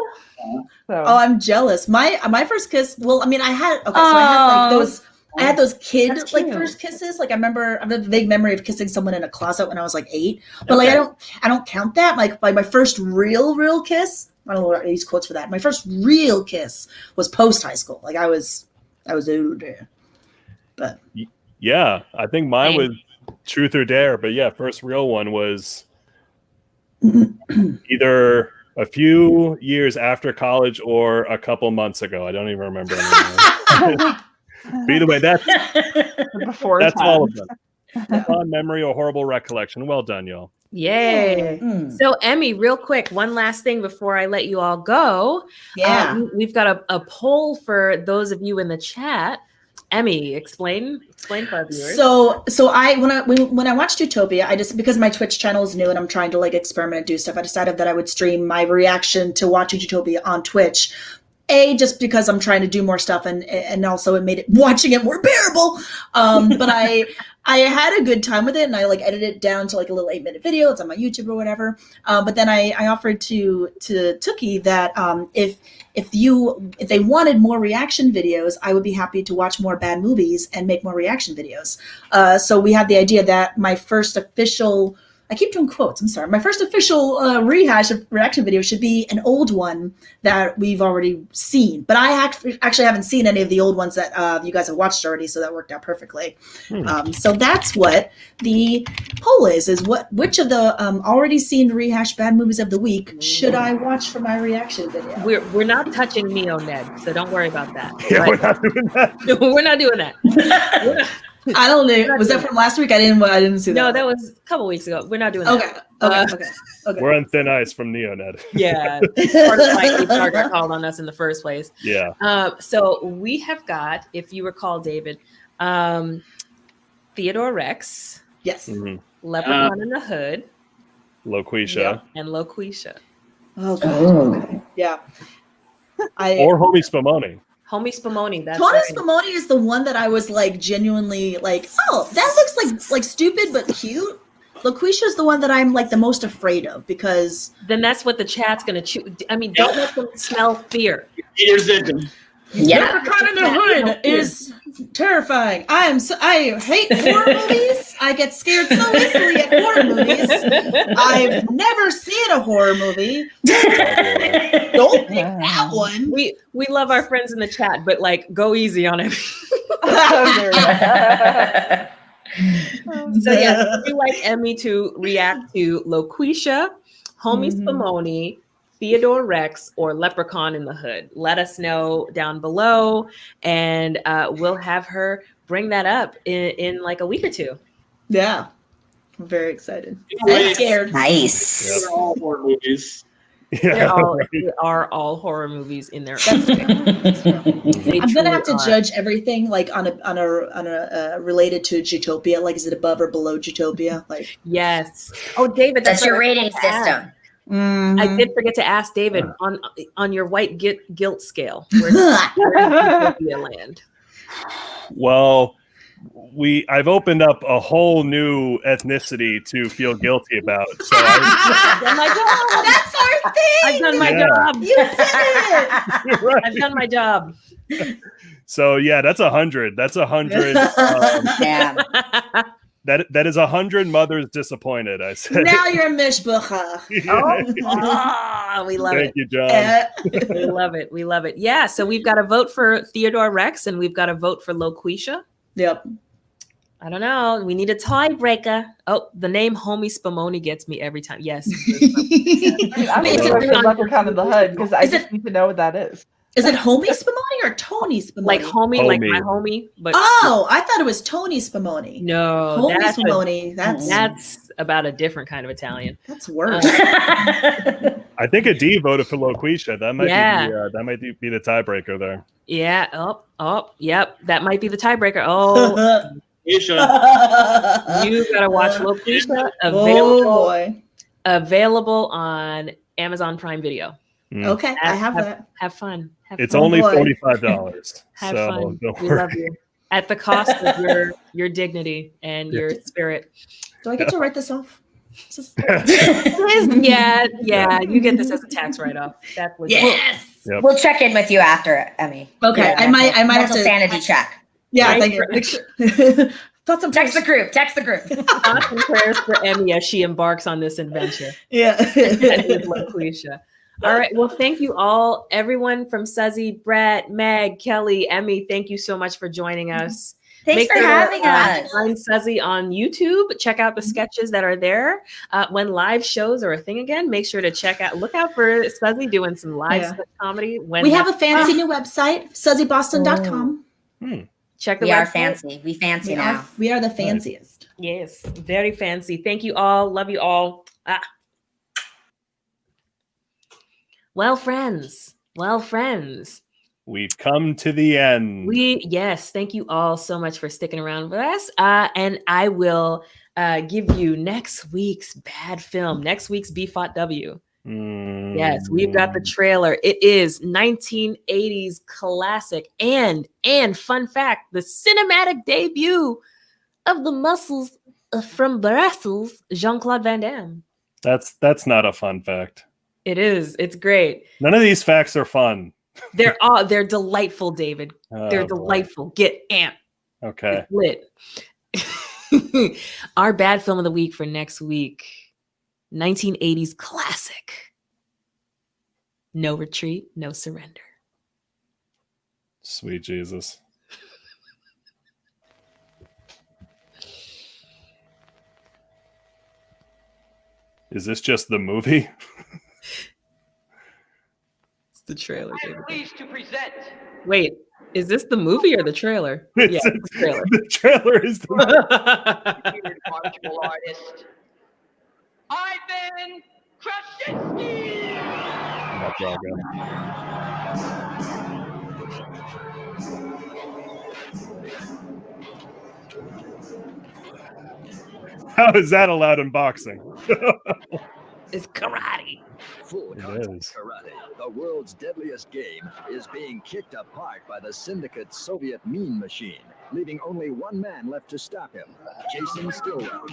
S6: So.
S4: Oh, I'm jealous. My first kiss. Well, I mean, I had I had those kid like first kisses. Like I remember, I have a vague memory of kissing someone in a closet when I was like 8. But like I don't count that. Like my first real kiss. I don't know what I use quotes for that. My first real kiss was post high school. Like I was older. But
S2: yeah, I think mine was truth or dare. But yeah, first real one was either a few years after college or a couple months ago. I don't even remember anymore. But either way, that's all of them. Fond memory or horrible recollection. Well done, y'all.
S1: Yay. So Emmy, real quick, one last thing before I let you all go.
S4: Yeah.
S1: We've got a poll for those of you in the chat. Emmy, explain for our viewers.
S4: So when I watched Utopia, I just, because my Twitch channel is new and I'm trying to like experiment and do stuff, I decided that I would stream my reaction to watching Utopia on Twitch. just because I'm trying to do more stuff, and also it made watching it more bearable. But I had a good time with it, and I like edited it down to like a little 8-minute video. It's on my YouTube or whatever. But then I offered to Tooky that if they wanted more reaction videos, I would be happy to watch more bad movies and make more reaction videos. So we had the idea that my first official, I keep doing quotes, I'm sorry, my first official rehash of reaction video should be an old one that we've already seen. But I actually haven't seen any of the old ones that you guys have watched already, so that worked out perfectly. So that's what the poll is which of the already seen rehash bad movies of the week should I watch for my reaction video?
S1: We're not touching Neo Ned, so don't worry about that.
S2: Yeah, we're not doing that.
S1: We're not doing that.
S4: I don't know. Was that from last week? I didn't see that.
S1: No, that was a couple weeks ago. We're not doing that.
S4: Okay.
S2: We're on thin ice from Neoned.
S1: Yeah. Part of why HR got called on us in the first place.
S2: Yeah.
S1: So we have got, if you recall, David, Theodore Rex.
S4: Yes.
S1: Leprechaun in the Hood.
S2: Loquisha.
S1: And Loquisha.
S4: Oh, God. Yeah.
S2: Or Homie Spumoni.
S1: Homie Spumoni. That's
S4: Tony
S1: right.
S4: Spumoni is the one that I was like genuinely like, oh, that looks like stupid but cute. LaQuisha is the one that I'm like the most afraid of because
S1: then that's what the chat's gonna choose. I mean, don't let them smell fear.
S8: Here's it.
S4: Leprechaun in the Hood is terrifying. I hate horror movies. I get scared so easily at horror movies. I've never seen a horror movie. Don't pick that one.
S1: We love our friends in the chat, but like go easy on him. So yeah, if you like Emmy to react to Loquisha, Homie Spumoni, Theodore Rex, or Leprechaun in the Hood, let us know down below, and we'll have her bring that up in like a week or two.
S4: Yeah, I'm very excited. I'm scared.
S5: Nice.
S8: They're all horror movies.
S2: Yeah,
S1: They are all horror movies in their
S4: That's
S1: own.
S4: I'm gonna have to judge everything like on a related to Zootopia. Like, is it above or below Zootopia? Like,
S1: yes. Oh, David,
S9: That's your rating system.
S1: I did forget to ask David on your white guilt scale. Where does Zootopia land?
S2: Well, I've opened up a whole new ethnicity to feel guilty about. So
S1: I've done my job.
S4: that's our thing.
S1: I've done my
S2: Yeah.
S1: job.
S4: You did it.
S2: Right.
S1: I've done my job.
S2: So yeah, that's 100. That's 100.
S5: Yeah.
S2: That is 100 mothers disappointed. I said.
S4: Now you're mishbucha.
S1: Oh, we love
S2: Thank
S1: it.
S2: you, John.
S1: We love it. We love it. Yeah. So we've got a vote for Theodore Rex and we've got a vote for Loquisha.
S4: Yep.
S1: I don't know. We need a tiebreaker. Oh, the name Homie Spumoni gets me every time. Yes.
S6: I'm
S4: Wait, is it
S6: going to Leprechaun in the Hood because I just need to know what that is.
S4: Is it Homie Spumoni or Tony Spumoni?
S1: Like homie, like my homie. But
S4: oh, I thought it was Tony Spumoni.
S1: no,
S4: Homie
S1: that's
S4: Spumoni.
S1: that's about a different kind of Italian.
S4: That's worse.
S2: I think a D voted for Loquisha. That might be the tiebreaker there.
S1: Yeah. Oh, yep. That might be the tiebreaker. Oh,
S8: Aisha.
S1: you gotta watch Loquisha.
S4: Oh
S1: Available on Amazon Prime Video.
S4: Okay, I have that.
S1: Have fun. Have
S2: It's
S1: fun.
S2: only
S4: boy.
S2: $45.
S1: Have
S2: so
S1: fun.
S2: don't
S1: We
S2: worry.
S1: love you. At the cost of your dignity and your spirit.
S4: Do I get to write this off?
S1: Yeah. You get this as a tax write-off. That's legit.
S9: Yes.
S2: Yep.
S9: We'll check in with you after, Emmy.
S4: Okay,
S9: Yeah,
S4: I might have
S9: mental
S4: to
S9: sanity check.
S4: Yeah,
S1: Right.
S4: thank you. Make sure. Thoughts and
S9: Text the group. Text the group.
S1: Thoughts and prayers for Emmy as she embarks on this adventure.
S4: Yeah.
S1: With Loquisha. All right. Well, thank you all, everyone from Suzy, Brett, Meg, Kelly, Emmy. Thank you so much for joining us.
S9: Thanks
S1: Make
S9: for
S1: sure,
S9: having us.
S1: Find Suzy on YouTube. Check out the sketches that are there. When live shows are a thing again, make sure to look out for Suzy doing some live sketch comedy. When
S4: We have a fancy new website, suzzyboston.com.
S1: check the
S9: We
S1: website.
S9: are fancy. We fancy now.
S4: We are the fanciest.
S1: Yes, very fancy. Thank you all. Love you all. Well, friends.
S2: We've come to the end.
S1: Yes, thank you all so much for sticking around with us. And I will give you next week's bad film, next week's B-Fought W. Yes, we've got the trailer. It is 1980s classic and fun fact, the cinematic debut of the muscles from Brussels, Jean-Claude Van Damme.
S2: That's not a fun fact.
S1: It is. It's great.
S2: None of these facts are fun.
S1: They're delightful, David. They're delightful.
S2: Boy.
S1: Get amped.
S2: Okay.
S1: It's lit. Our bad film of the week for next week. 1980s classic. No Retreat, No Surrender.
S2: Sweet Jesus. Is this just the movie?
S1: It's the trailer.
S11: I am pleased to present.
S1: Wait, is this the movie or the trailer?
S2: It's
S1: the trailer.
S2: The trailer is the
S11: Feared martial artist, Ivan Krasinski.
S2: How is that allowed in boxing?
S1: It's karate.
S12: Full contact karate, the world's deadliest game, is being kicked apart by the syndicate Soviet mean machine, leaving only one man left to stop him, Jason Stillwell.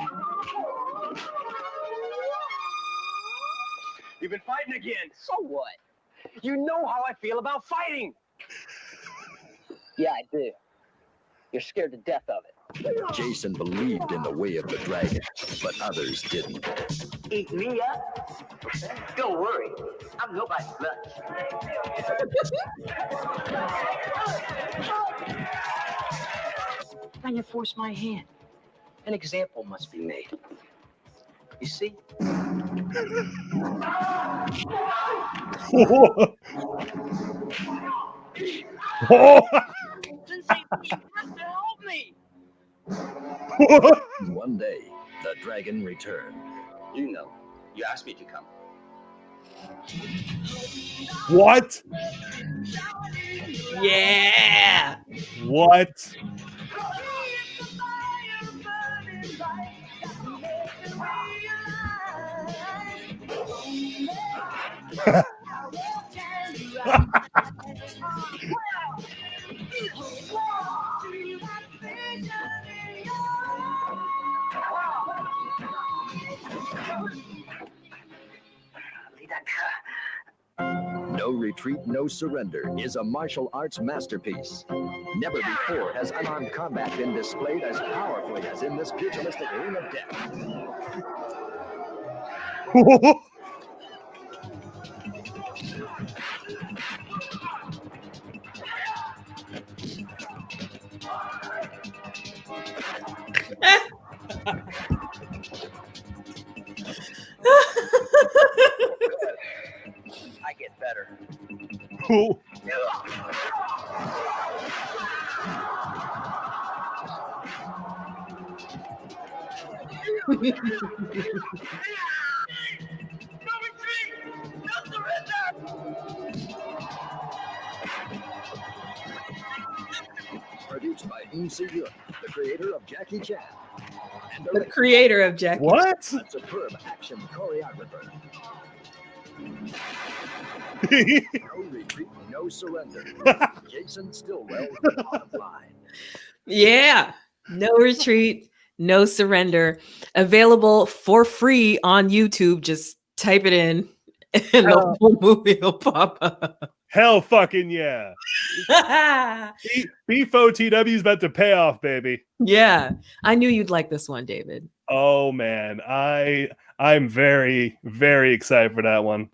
S11: You've been fighting again. So what? You know how I feel about fighting.
S13: Yeah, I do. You're scared to death of it.
S12: Jason believed in the way of the dragon, but others didn't.
S13: Eat me up? Don't worry. I'm nobody's lunch. Can you force my hand? An example must be made. You see?
S11: Help me!
S12: One day, the dragon returned.
S13: You know, you asked me to come.
S2: What?
S1: Yeah.
S2: What?
S12: No Retreat, No Surrender is a martial arts masterpiece. Never before has unarmed combat been displayed as powerfully as in this pugilistic ring of death.
S13: I get better.
S12: Produced by Si-Yun, the creator of Jackie Chan. And
S1: The creator of Jackie.
S2: What?
S12: A superb action choreographer. No Retreat, No Surrender. Jason Stillwell, bottom line.
S1: Yeah. No Retreat, No Surrender. Available for free on YouTube. Just type it in and the whole movie will pop up.
S2: Hell fucking yeah. BFOTW is about to pay off, baby.
S1: Yeah. I knew you'd like this one, David.
S2: Oh man. I'm very, very excited for that one.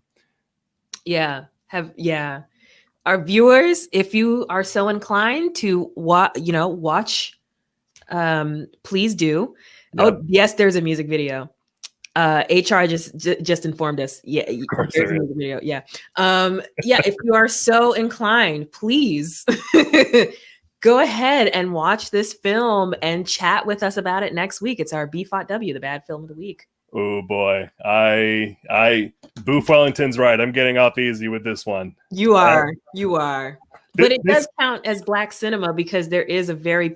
S1: Yeah. Our viewers, if you are so inclined to watch, please do.
S2: Yep.
S1: Oh, yes, there's a music video. HR just informed us. Yeah, there's a music video. Yeah. If you are so inclined, please go ahead and watch this film and chat with us about it next week. It's our BFOTW, the bad film of the week.
S2: Oh boy. Boof Wellington's right. I'm getting off easy with this one.
S1: You are. But it does count as Black cinema because there is a very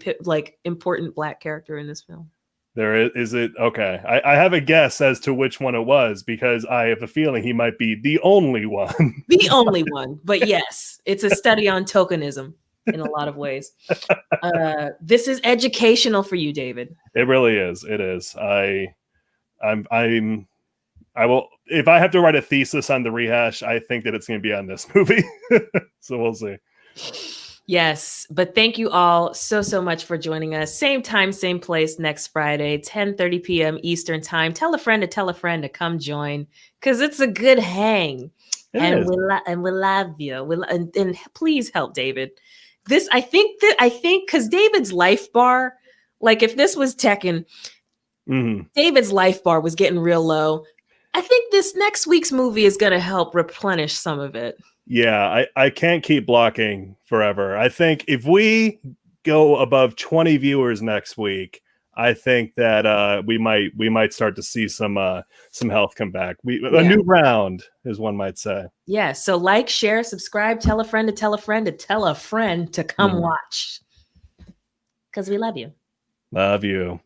S1: important Black character in this film.
S2: There is it okay. I have a guess as to which one it was because I have a feeling he might be the only one.
S1: The only one. But yes, it's a study on tokenism in a lot of ways. This is educational for you, David.
S2: It really is. It is. I will, if I have to write a thesis on the Rehash, I think that it's going to be on this movie. So we'll see.
S1: Yes, but thank you all so much for joining us. Same time, same place next Friday, 10:30 p.m. Eastern time. Tell a friend to come join because it's a good hang. And we love you. And please help David. I think because David's life bar, like if this was Tekken, David's life bar was getting real low. I think this next week's movie is going to help replenish some of it.
S2: Yeah, I can't keep blocking forever. I think if we go above 20 viewers next week, I think that we might start to see some health come back. A new round, as one might say.
S1: Yeah. So like, share, subscribe, tell a friend to tell a friend to tell a friend to come watch. Because we love you.
S2: Love you.